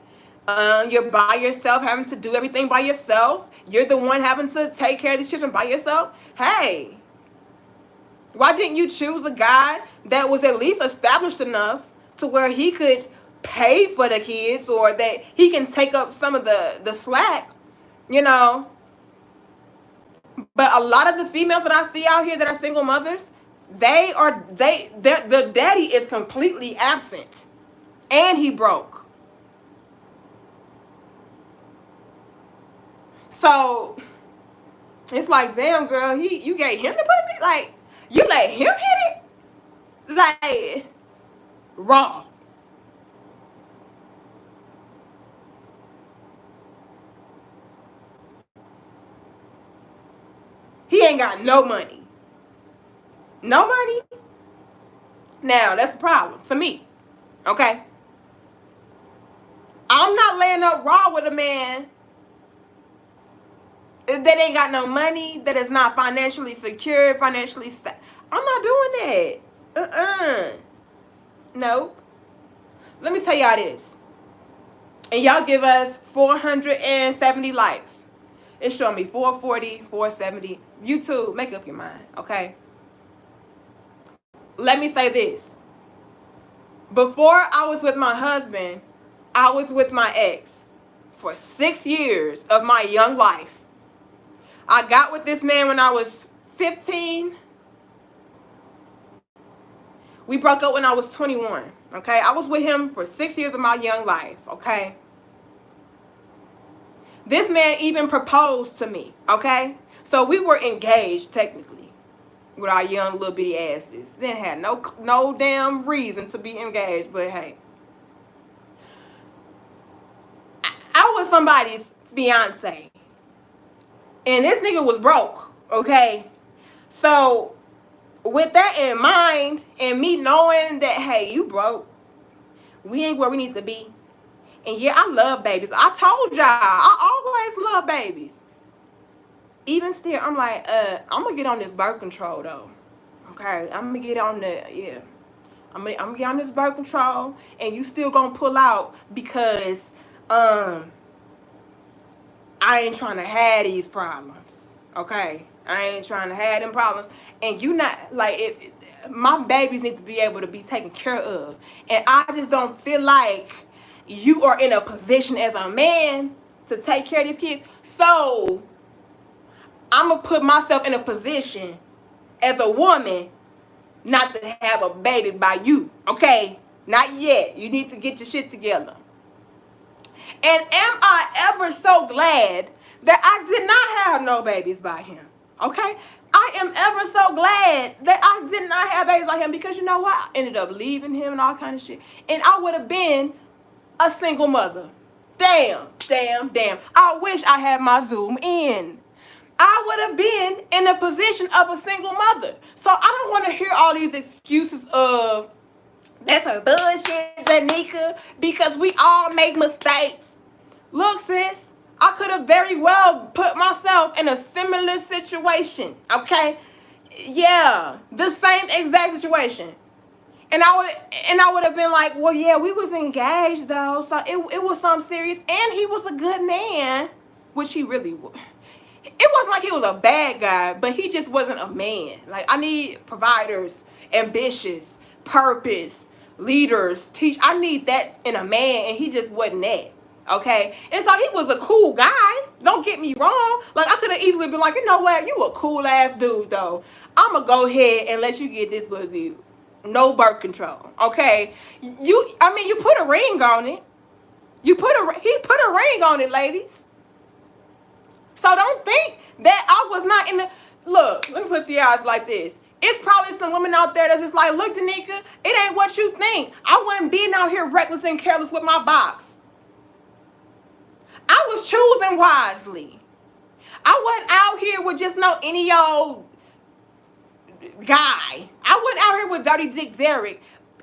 You're by yourself, having to do everything by yourself. You're the one having to take care of these children by yourself. Hey, why didn't you choose a guy that was at least established enough to where he could pay for the kids, or that he can take up some of the slack, you know? But a lot of the females that I see out here that are single mothers, the daddy is completely absent, and he broke. So it's like, damn, girl, you gave him the pussy, like you let him hit it, like raw. He ain't got no money. No money? Now, that's a problem for me. Okay? I'm not laying up raw with a man that ain't got no money, that is not financially secure, financially I'm not doing that. Nope. Let me tell y'all this. And y'all give us 470 likes. It's showing me 440, 470. YouTube, make up your mind, okay? Let me say this. Before I was with my husband, I was with my ex for 6 years of my young life. I got with this man when I was 15. We broke up when I was 21, okay? I was with him for 6 years of my young life, okay? This man even proposed to me, okay? So we were engaged technically with our young little bitty asses. Didn't have no damn reason to be engaged, but hey. I was somebody's fiance. And this nigga was broke, okay? So with that in mind, and me knowing that, hey, you broke, we ain't where we need to be. And yeah, I love babies. I told y'all, I always love babies. Even still, I'm like, I'm gonna get on this birth control though. Okay, I'm gonna get on I'm gonna get on this birth control, and you still gonna pull out because I ain't trying to have these problems. Okay, I ain't trying to have them problems, and you not like my babies need to be able to be taken care of, and I just don't feel like you are in a position as a man to take care of these kids. So I'm gonna put myself in a position as a woman not to have a baby by you, okay? Not yet. You need to get your shit together. And am I ever so glad that I did not have no babies by him, okay? I am ever so glad that I did not have babies by him, because you know what? I ended up leaving him and all kind of shit. And I would have been a single mother. Damn. I wish I had my Zoom in. I would have been in a position of a single mother. So I don't want to hear all these excuses of that's a bullshit, Zanika, because we all make mistakes. Look, sis, I could have very well put myself in a similar situation, okay? Yeah, the same exact situation. And I would have been like, well, yeah, we was engaged though, so it was something serious, and he was a good man, which he really was. It wasn't like he was a bad guy, but he just wasn't a man. Like, I need providers, ambitious, purpose, leaders, teach. I need that in a man, and he just wasn't that. Okay? And so he was a cool guy. Don't get me wrong. Like, I could have easily been like, you know what? You a cool ass dude, though. I'm going to go ahead and let you get this pussy. No birth control. Okay? You put a ring on it. He put a ring on it, ladies. So don't think that I was not in the... Look, let me put the eyes like this. It's probably some women out there that's just like, look, Danica, it ain't what you think. I wasn't being out here reckless and careless with my box. I was choosing wisely. I wasn't out here with just no any old guy. I wasn't out here with Dirty Dick Derek.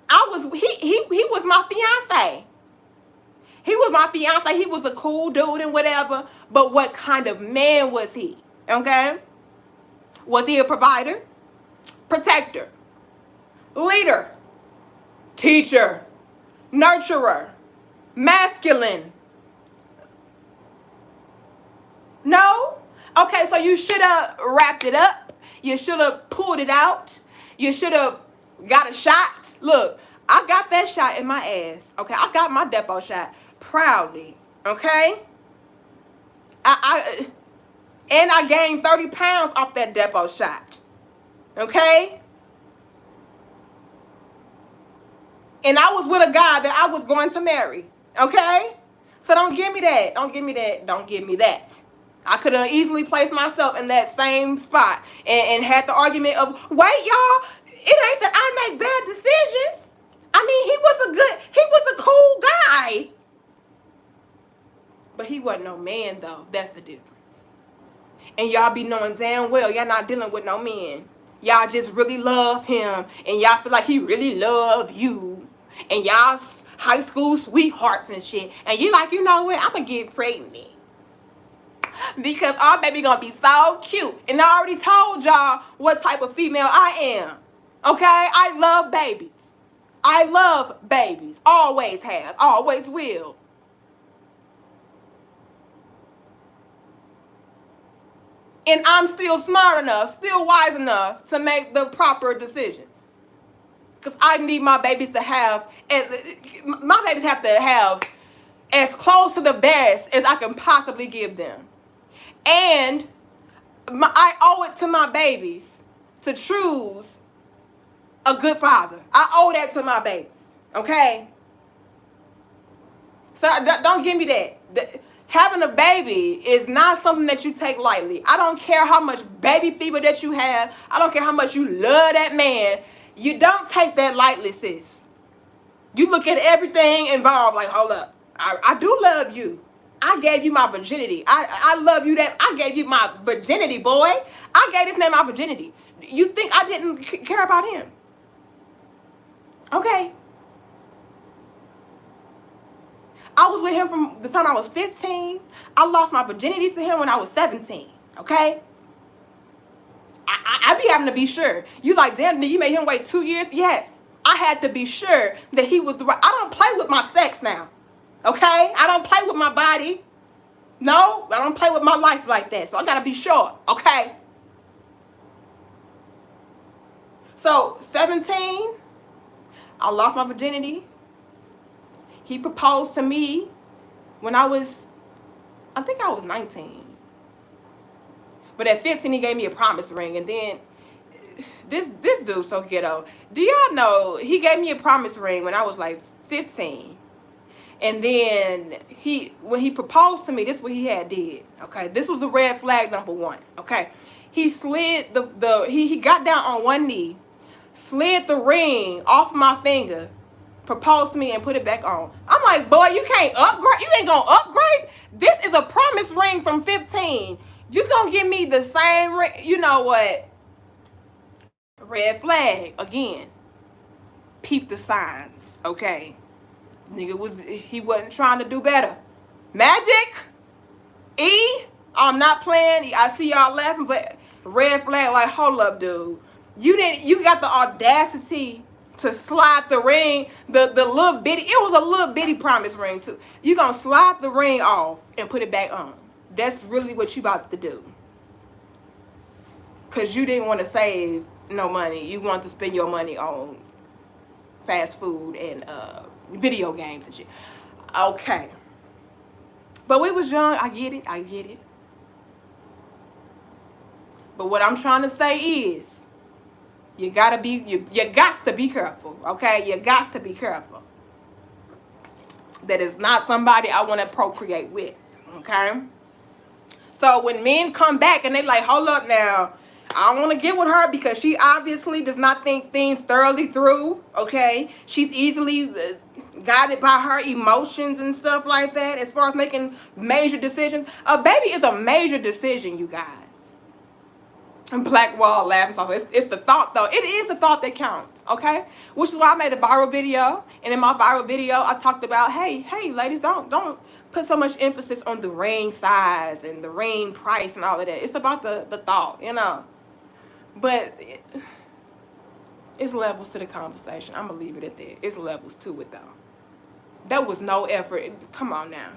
He was my fiance. He was my fiance. He was a cool dude and whatever. But what kind of man was he? Okay? Was he a provider? Protector? Leader? Teacher? Nurturer? Masculine? No? Okay, so you should have wrapped it up. You should have pulled it out. You should have got a shot. Look, I got that shot in my ass. Okay, I got my depot shot proudly. Okay? And I gained 30 pounds off that depot shot. Okay? And I was with a guy that I was going to marry. Okay? So don't give me that. Don't give me that. Don't give me that. I could have easily placed myself in that same spot and had the argument of, wait, y'all, it ain't that I make bad decisions. I mean, he was a cool guy. But he wasn't no man, though. That's the difference. And y'all be knowing damn well y'all not dealing with no men. Y'all just really love him. And y'all feel like he really love you. And y'all high school sweethearts and shit. And you like, you know what? I'm going to get pregnant. Because our baby going to be so cute. And I already told y'all what type of female I am. Okay? I love babies. I love babies. Always have. Always will. And I'm still smart enough, still wise enough to make the proper decisions. Because I need my babies to have, my babies have to have as close to the best as I can possibly give them. And I owe it to my babies to choose a good father. I owe that to my babies. Okay? So don't give me that. Having a baby is not something that you take lightly. I don't care how much baby fever that you have. I don't care how much you love that man. You don't take that lightly, sis. You look at everything involved like, hold up. I do love you. I gave you my virginity. I love you that. I gave you my virginity, boy. I gave this man my virginity. You think I didn't care about him? Okay. I was with him from the time I was 15. I lost my virginity to him when I was 17. Okay? I be having to be sure. You like, damn, you made him wait 2 years? Yes. I had to be sure that he was the right. I don't play with my sex now. Okay? I don't play with my body. No, I don't play with my life like that. So I gotta be sure. Okay? So, 17, I lost my virginity. He proposed to me when I think I was 19. But at 15, he gave me a promise ring. And then, this dude's so ghetto. Do y'all know, he gave me a promise ring when I was like 15. And then, when he proposed to me, this is what he had did. Okay, this was the red flag number 1. Okay, he slid he got down on one knee, slid the ring off my finger, proposed to me, and put it back on. I'm like, boy, you can't upgrade. You ain't gonna upgrade. This is a promise ring from 15. You gonna give me the same ring? You know what? Red flag. Again, peep the signs, okay? He wasn't trying to do better. Magic, E, I'm not playing. I see y'all laughing, but red flag, like, hold up, dude. You got the audacity to slide the ring, the little bitty, it was a little bitty promise ring too. You gonna slide the ring off and put it back on. That's really what you about to do. Cause you didn't want to save no money. You want to spend your money on fast food and video games and shit. Okay. But we was young. I get it. But what I'm trying to say is, you got to be careful, okay? You got to be careful. That is not somebody I want to procreate with, okay? So when men come back and they like, hold up now, I don't want to get with her because she obviously does not think things thoroughly through, okay? She's easily guided by her emotions and stuff like that as far as making major decisions. A baby is a major decision, you guys. And Black Wall laughing, so it's the thought though. It is the thought that counts, okay? Which is why I made a viral video. And in my viral video, I talked about, hey, ladies, don't put so much emphasis on the ring size and the ring price and all of that. It's about the thought, you know. But it's levels to the conversation. I'm going to leave it at that. It's levels to it, though. There was no effort. Come on now.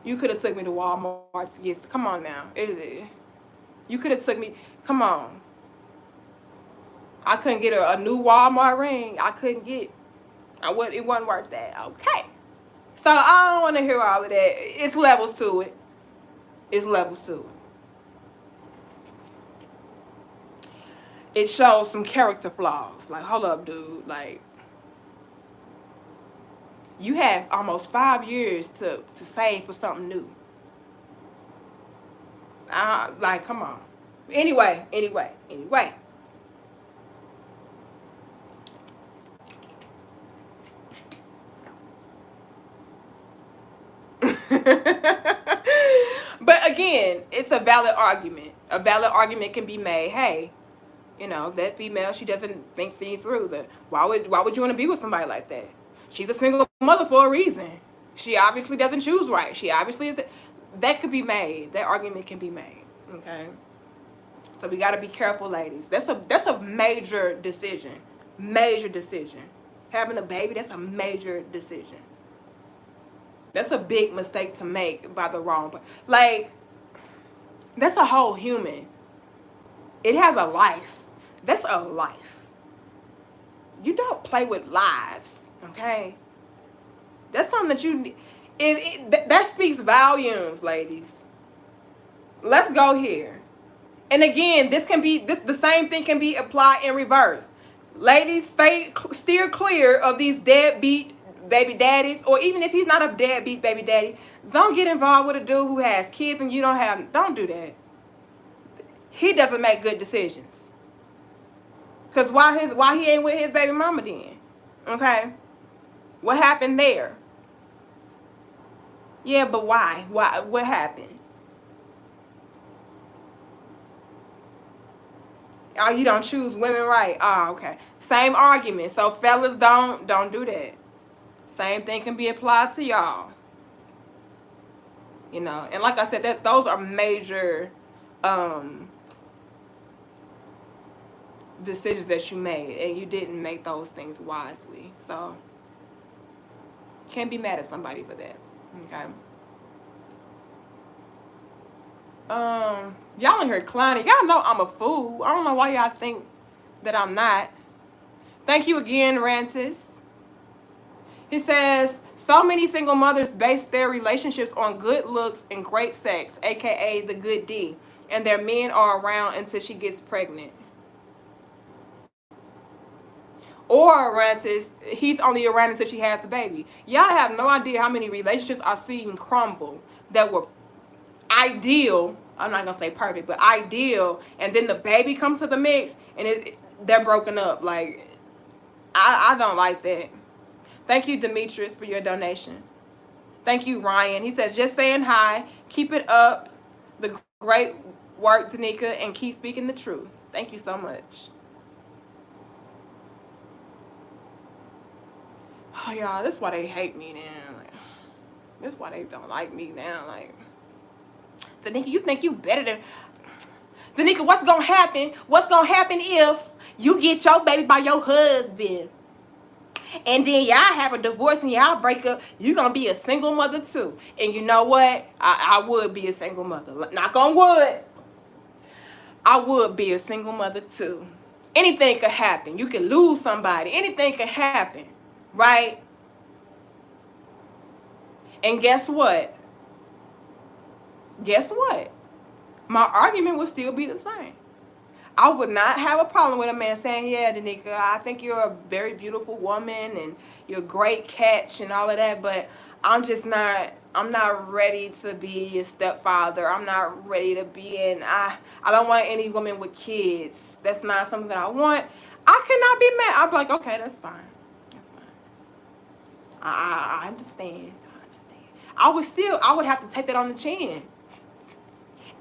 You could have took me to Walmart. Yes, come on now. You could have took me. Come on. I couldn't get a new Walmart ring. I couldn't get. It wasn't worth that. Okay. So I don't want to hear all of that. It's levels to it. It's levels to it. It shows some character flaws. Like, hold up, dude. Like, you have almost 5 years to save for something new. Like, come on. Anyway. But again, it's a valid argument. A valid argument can be made. Hey, you know, that female, she doesn't think things through. Why would you want to be with somebody like that? She's a single mother for a reason. She obviously doesn't choose right. She obviously is. That could be made. That argument can be made. Okay. So we got to be careful, ladies. That's a major decision. Major decision. Having a baby, that's a major decision. That's a big mistake to make by the wrong person. Like, that's a whole human. It has a life. That's a life. You don't play with lives, okay? That's something that you need. That speaks volumes, ladies. Let's go here. And again, the same thing can be applied in reverse. Ladies, steer clear of these deadbeat baby daddies, or even if he's not a deadbeat baby daddy, don't get involved with a dude who has kids and you don't have. Don't do that. He doesn't make good decisions. Cause why he ain't with his baby mama then? Okay, what happened there? Yeah, but why? What happened? Oh, you don't choose women right. Oh, okay. Same argument. So fellas, don't do that. Same thing can be applied to y'all. You know, and like I said, those are major decisions that you made, and you didn't make those things wisely. So can't be mad at somebody for that. Okay. Y'all in here clowning. Y'all know I'm a fool. I don't know why y'all think that I'm not. Thank you again, Rantis. He says, so many single mothers base their relationships on good looks and great sex, aka the good D, and their men are around until she gets pregnant. Or Rantis, he's only around until she has the baby. Y'all have no idea how many relationships I've seen crumble that were ideal. I'm not gonna say perfect, but ideal, and then the baby comes to the mix and they're broken up. Like, I don't like that. Thank you, Demetrius, for your donation. Thank you, Ryan. He says, just saying hi. Keep it up. The great Work, Tanika, and keep speaking the truth. Thank you so much. Oh, y'all, this is why they hate me now. Like, this is why they don't like me now. Like, Tanika, you think you better than... Tanika, what's gonna happen? What's gonna happen if you get your baby by your husband? And then y'all have a divorce and y'all break up. You gonna be a single mother too. And you know what? I would be a single mother. Knock on wood. I would be a single mother too. Anything could happen. You can lose somebody. Anything could happen. Right? And guess what? Guess what? My argument would still be the same. I would not have a problem with a man saying, yeah, Danica, I think you're a very beautiful woman and you're a great catch and all of that, but I'm not ready to be a stepfather. I'm not ready to be I don't want any woman with kids. That's not something that I want. I cannot be mad. I'd be like, okay, that's fine. That's fine. I understand. I would have to take that on the chin.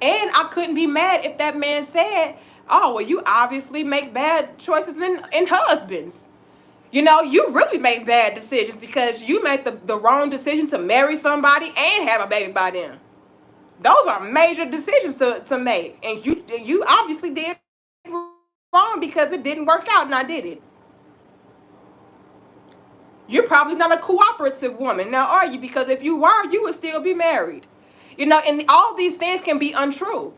And I couldn't be mad if that man said, oh, well, you obviously make bad choices in husbands. You know, you really make bad decisions because you made the wrong decision to marry somebody and have a baby by them. Those are major decisions to make. And you obviously did wrong because it didn't work out and I did it. You're probably not a cooperative woman. Now, are you? Because if you were, you would still be married. You know, and all these things can be untrue.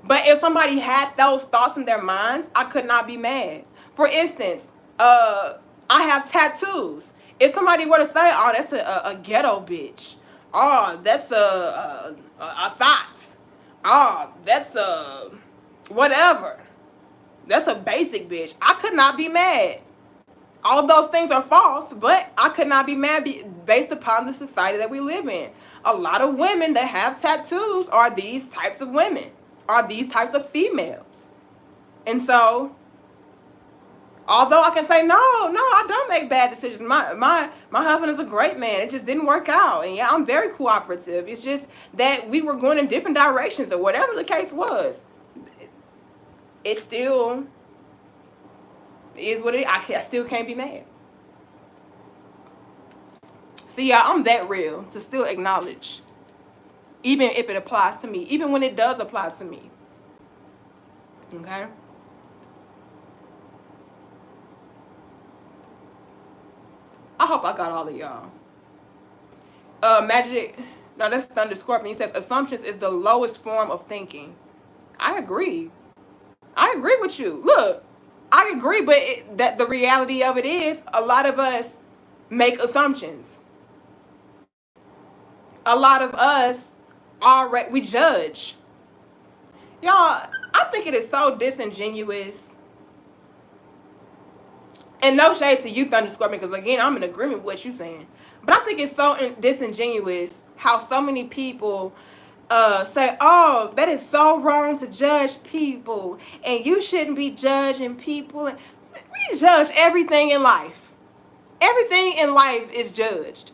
But if somebody had those thoughts in their minds, I could not be mad. For instance, I have tattoos. If somebody were to say, oh, that's a ghetto bitch. Oh, that's a thought. Oh, that's a whatever. That's a basic bitch. I could not be mad. All of those things are false, but I could not be mad based upon the society that we live in. A lot of women that have tattoos are these types of women, are these types of females. And so, although I can say, no, I don't make bad decisions. My husband is a great man. It just didn't work out. And yeah, I'm very cooperative. It's just that we were going in different directions or whatever the case was. It still is what it is. I still can't be mad. See, y'all, I'm that real to still acknowledge, even if it applies to me, even when it does apply to me. Okay? I hope I got all of y'all. Magic, no, that's Thunder Scorpion. He says, assumptions is the lowest form of thinking. I agree. I agree with you. Look, I agree, but that the reality of it is a lot of us make assumptions. A lot of us we judge. Y'all, I think it is so disingenuous. And no shade to you, Thunder Scorpion, because again, I'm in agreement with what you're saying. But I think it's so disingenuous how so many people say, oh, that is so wrong to judge people. And you shouldn't be judging people. We judge everything in life. Everything in life is judged.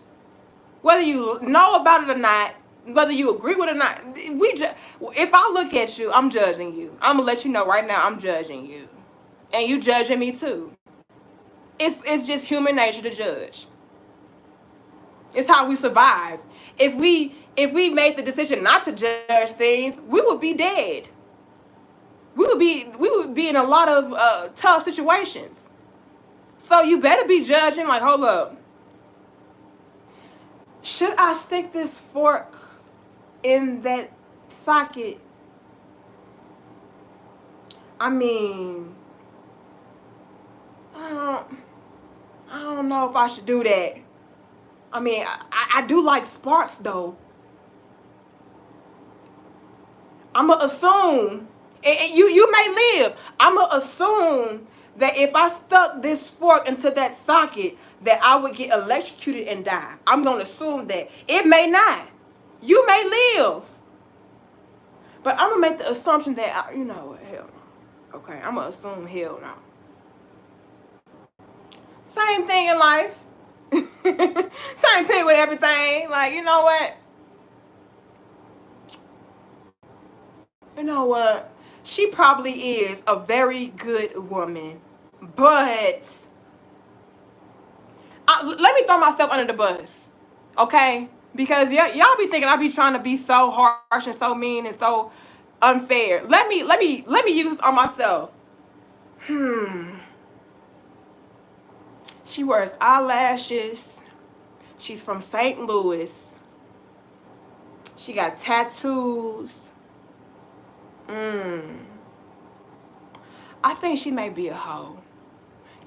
Whether you know about it or not, whether you agree with it or not, if I look at you, I'm judging you. I'm going to let you know right now, I'm judging you. And you judging me too. It's just human nature to judge. It's how we survive. If we made the decision not to judge things, we would be dead. We would be in a lot of tough situations. So you better be judging like, hold up. Should I stick this fork in that socket? I mean, I don't know if I should do that. I mean, I do like sparks though. I'm going to assume, and you may live, I'm going to assume that if I stuck this fork into that socket, that I would get electrocuted and die. I'm going to assume that. It may not. You may live. But I'm going to make the assumption that, you know what, hell no. Okay, I'm going to assume hell no. Same thing in life. Same thing with everything. Like, you know what? you know what? She probably is a very good woman, but let me throw myself under the bus, okay? Because y'all be thinking I be trying to be so harsh and so mean and so unfair. Let me use this on myself. She wears eyelashes. She's from St. Louis. She got tattoos. I think she may be a hoe.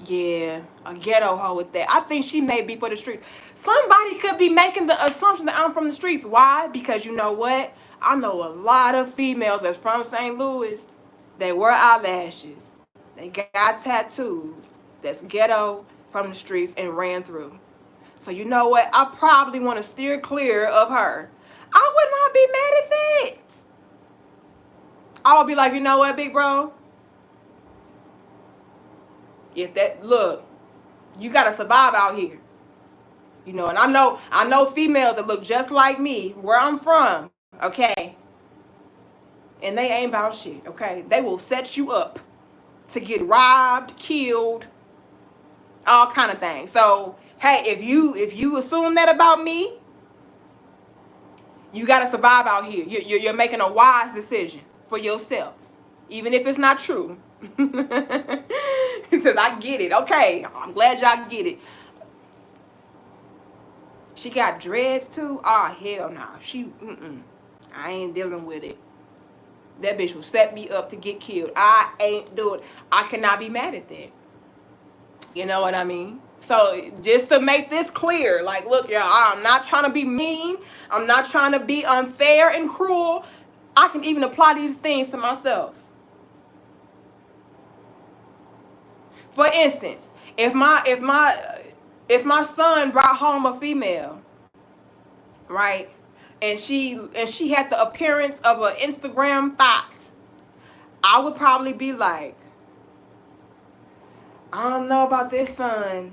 Yeah, a ghetto hoe with that. I think she may be for the streets. Somebody could be making the assumption that I'm from the streets. Why? Because you know what? I know a lot of females that's from St. Louis. They wear eyelashes. They got tattoos. That's ghetto from the streets and ran through. So you know what? I probably want to steer clear of her. I would not be mad at that. I would be like, you know what, big bro? If that, look, you gotta survive out here. You know, and I know females that look just like me, where I'm from, okay? And they ain't about shit, okay? They will set you up to get robbed, killed, all kind of things. So, hey, if you assume that about me, you gotta survive out here. You're making a wise decision for yourself, even if it's not true. He says, I get it. Okay, I'm glad y'all get it. She got dreads too? Oh, hell no. I ain't dealing with it. That bitch will set me up to get killed. I ain't doing it. I cannot be mad at that. You know what I mean? So just to make this clear, like, look, y'all, I'm not trying to be mean. I'm not trying to be unfair and cruel. I can even apply these things to myself. For instance, if my son brought home a female, right, and she had the appearance of an Instagram fox, I would probably be like, I don't know about this son.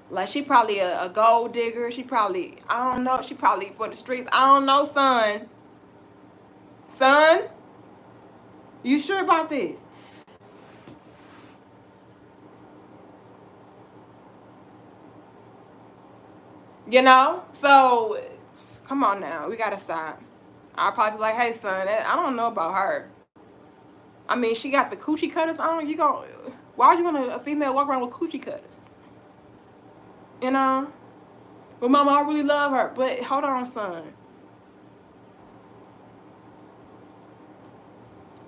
Like, she probably a gold digger. She probably, I don't know. She probably for the streets. I don't know, son. Son, you sure about this? You know? So, come on now. We gotta stop. I'll probably be like, hey, son, I don't know about her. I mean, she got the coochie cutters on. Why would you want a female walk around with coochie cutters? You know? Well, mama, I really love her. But hold on, son.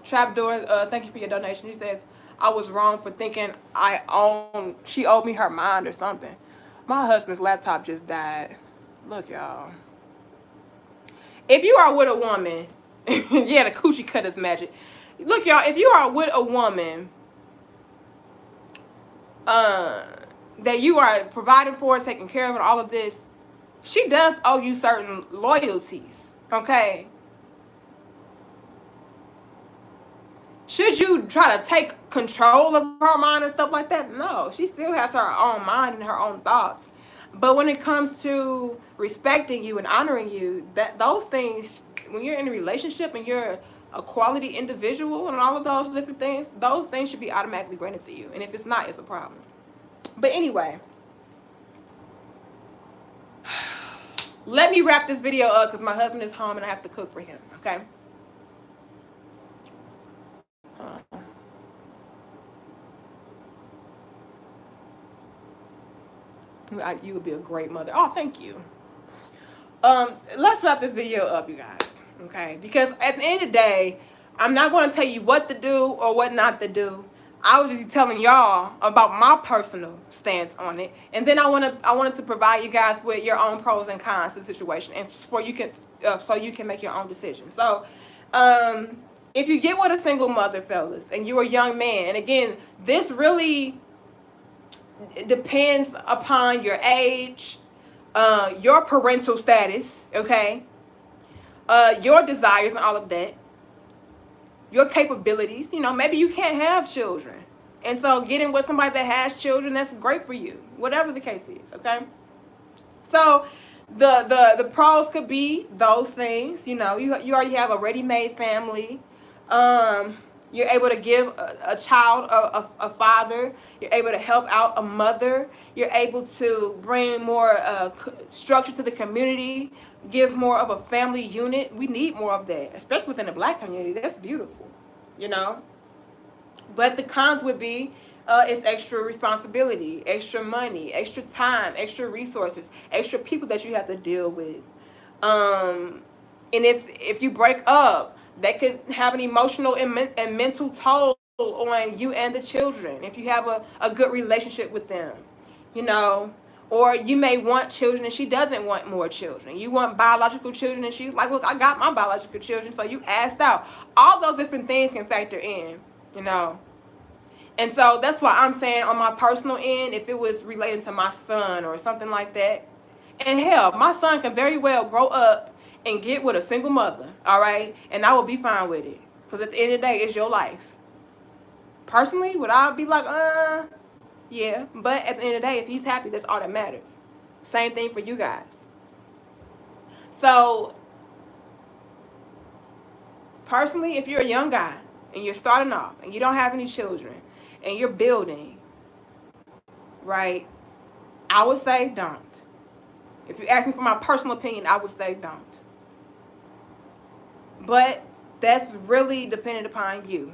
Trapdoor, thank you for your donation. He says, I was wrong for thinking she owed me her mind or something. My husband's laptop just died. Look, y'all. If you are with a woman, yeah, the coochie cutters magic. Look, y'all, if you are with a woman that you are providing for, taking care of, and all of this, she does owe you certain loyalties, okay? Should you try to take control of her mind and stuff like that? No, she still has her own mind and her own thoughts. But when it comes to respecting you and honoring you, those things, when you're in a relationship and you're a quality individual and all of those different things, those things should be automatically granted to you. And if it's not, it's a problem. But anyway, let me wrap this video up because my husband is home and I have to cook for him, okay? You would be a great mother. Oh, thank you. Let's wrap this video up, you guys. Okay? Because at the end of the day, I'm not going to tell you what to do or what not to do. I was just telling y'all about my personal stance on it, and then I wanted to provide you guys with your own pros and cons to the situation, and so you can make your own decision. So, if you get with a single mother, fellas, and you're a young man, and again, this really depends upon your age, your parental status, okay, your desires and all of that, your capabilities. You know, maybe you can't have children, and so getting with somebody that has children, that's great for you, whatever the case is, okay? So the pros could be those things. You know, you already have a ready-made family. You're able to give a child a father. You're able to help out a mother. You're able to bring more structure to the community, give more of a family unit. We need more of that, especially within the Black community. That's beautiful, you know. But the cons would be it's extra responsibility, extra money, extra time, extra resources, extra people that you have to deal with. And if you break up, that could have an emotional and mental toll on you and the children if you have a good relationship with them, you know. Or you may want children and she doesn't want more children. You want biological children and she's like, look, I got my biological children, so you asked out. All those different things can factor in, you know. And so that's why I'm saying on my personal end, if it was relating to my son or something like that, and hell, my son can very well grow up and get with a single mother, all right? And I will be fine with it. Because at the end of the day, it's your life. Personally, would I be like, yeah. But at the end of the day, if he's happy, that's all that matters. Same thing for you guys. So, personally, if you're a young guy and you're starting off and you don't have any children and you're building, right, I would say don't. If you ask me for my personal opinion, I would say don't. But that's really dependent upon you,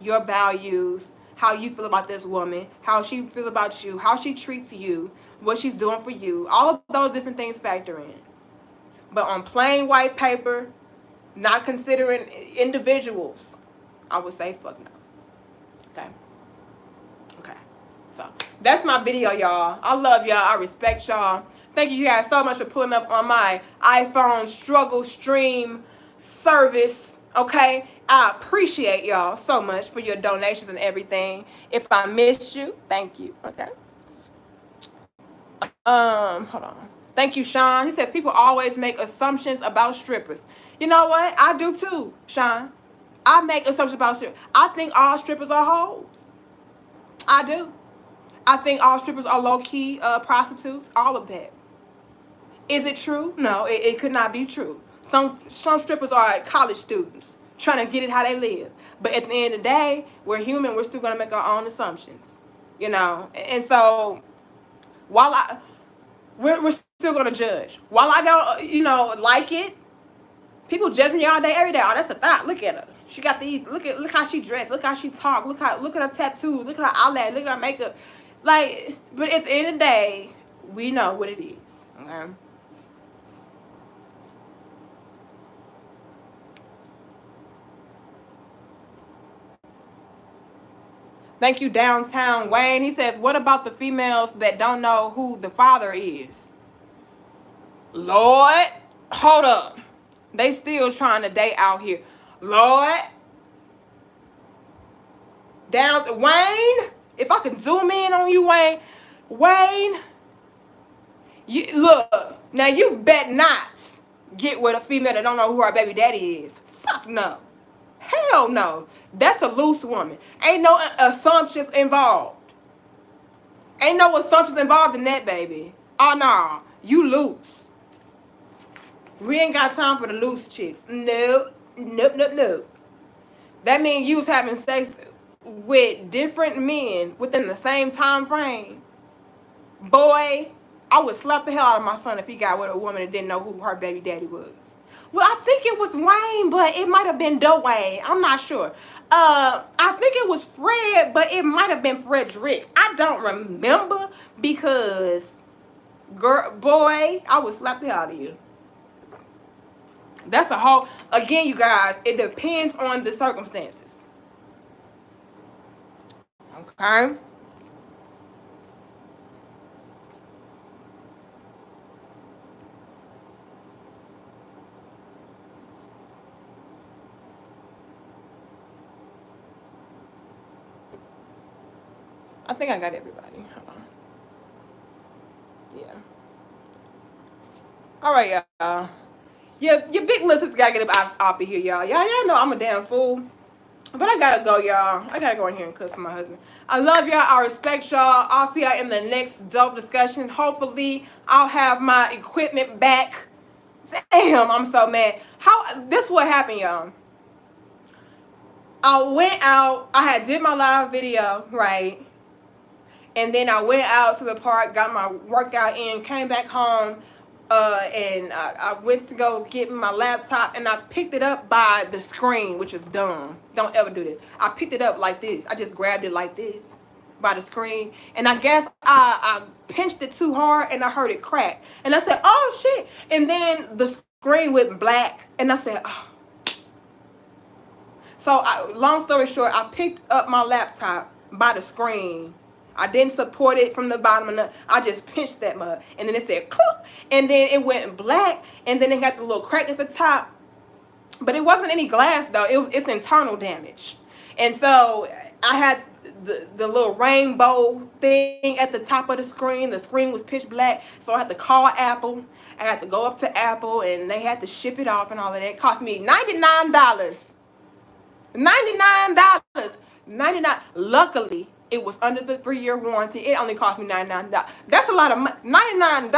your values, how you feel about this woman, how she feels about you, how she treats you, what she's doing for you. All of those different things factor in. But on plain white paper, not considering individuals, I would say fuck no. Okay? Okay. So that's my video, y'all. I love y'all. I respect y'all. Thank you guys so much for pulling up on my iPhone struggle stream service. Okay? I appreciate y'all so much for your donations and everything. If I missed you, thank you. Okay. Hold on. Thank you, Sean. He says people always make assumptions about strippers. You know what? I do too, Sean. I make assumptions about strippers. I think all strippers are hoes. I do. I think all strippers are low-key prostitutes. All of that. Is it true? No, it could not be true. Some strippers are college students trying to get it how they live. But at the end of the day, we're human. We're still going to make our own assumptions. You know? And so, while we're still going to judge. While I don't, like it, people judge me all day, every day. Oh, that's a thought. Look at her. She got these. Look how she dressed. Look how she talk. Look at her tattoos. Look at her eyelash. Look at her makeup. Like, but at the end of the day, we know what it is. Okay. Thank you, Downtown Wayne. He says, what about the females that don't know who the father is? Lord, hold up. They still trying to date out here. Lord. Wayne, if I can zoom in on you, Wayne, look, now you bet not get with a female that don't know who her baby daddy is. Fuck no. Hell no. That's a loose woman. Ain't no assumptions involved. Ain't no assumptions involved in that, baby. Oh, no. You loose. We ain't got time for the loose chicks. Nope. That means you was having sex with different men within the same time frame. Boy, I would slap the hell out of my son if he got with a woman that didn't know who her baby daddy was. Well, I think it was Wayne, but it might have been Dwayne. I'm not sure. I think it was Fred, but it might have been Frederick. I don't remember because, boy, I would slap the hell out of you. That's a whole, again, you guys, it depends on the circumstances. Okay? I think I got everybody. Hold on. Yeah. All right, y'all. Yeah, your big listeners gotta get up off of here, y'all. Y'all know I'm a damn fool. But I gotta go, y'all. I gotta go in here and cook for my husband. I love y'all. I respect y'all. I'll see y'all in the next dope discussion. Hopefully, I'll have my equipment back. Damn, I'm so mad. This what happened, y'all. I went out. I had did my live video, right? And then I went out to the park, got my workout in, came back home, and I went to go get my laptop, and I picked it up by the screen, which is dumb. Don't ever do this. I picked it up like this. I just grabbed it like this by the screen, and I guess I pinched it too hard, and I heard it crack. And I said, oh shit. And then the screen went black, and I said, oh. So long story short, I picked up my laptop by the screen. I didn't support it from the bottom of the, I just pinched that mug. And then it said, click, and then it went black, and then it got the little crack at the top. But it wasn't any glass, though. It's internal damage. And so I had the little rainbow thing at the top of the screen. The screen was pitch black, so I had to call Apple. I had to go up to Apple, and they had to ship it off and all of that. It cost me $99. $99. 99. Luckily, it was under the 3-year warranty. It only cost me $99. That's a lot of money. $99.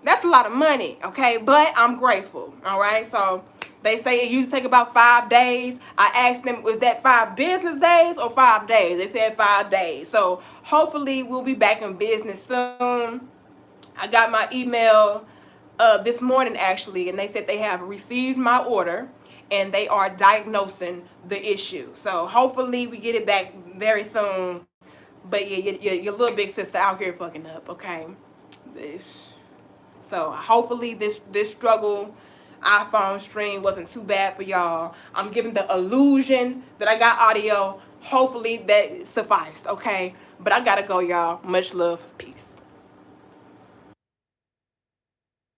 That's a lot of money, okay? But I'm grateful, all right? So they say it usually take about 5 days. I asked them, was that 5 business days or 5 days? They said 5 days. So hopefully we'll be back in business soon. I got my email this morning, actually, and they said they have received my order, and they are diagnosing the issue. So hopefully we get it back very soon. But yeah, your little big sister out here fucking up, okay? So hopefully this struggle iPhone stream wasn't too bad for y'all. I'm giving the illusion that I got audio. Hopefully that sufficed, okay? But I gotta go, y'all. Much love. Peace.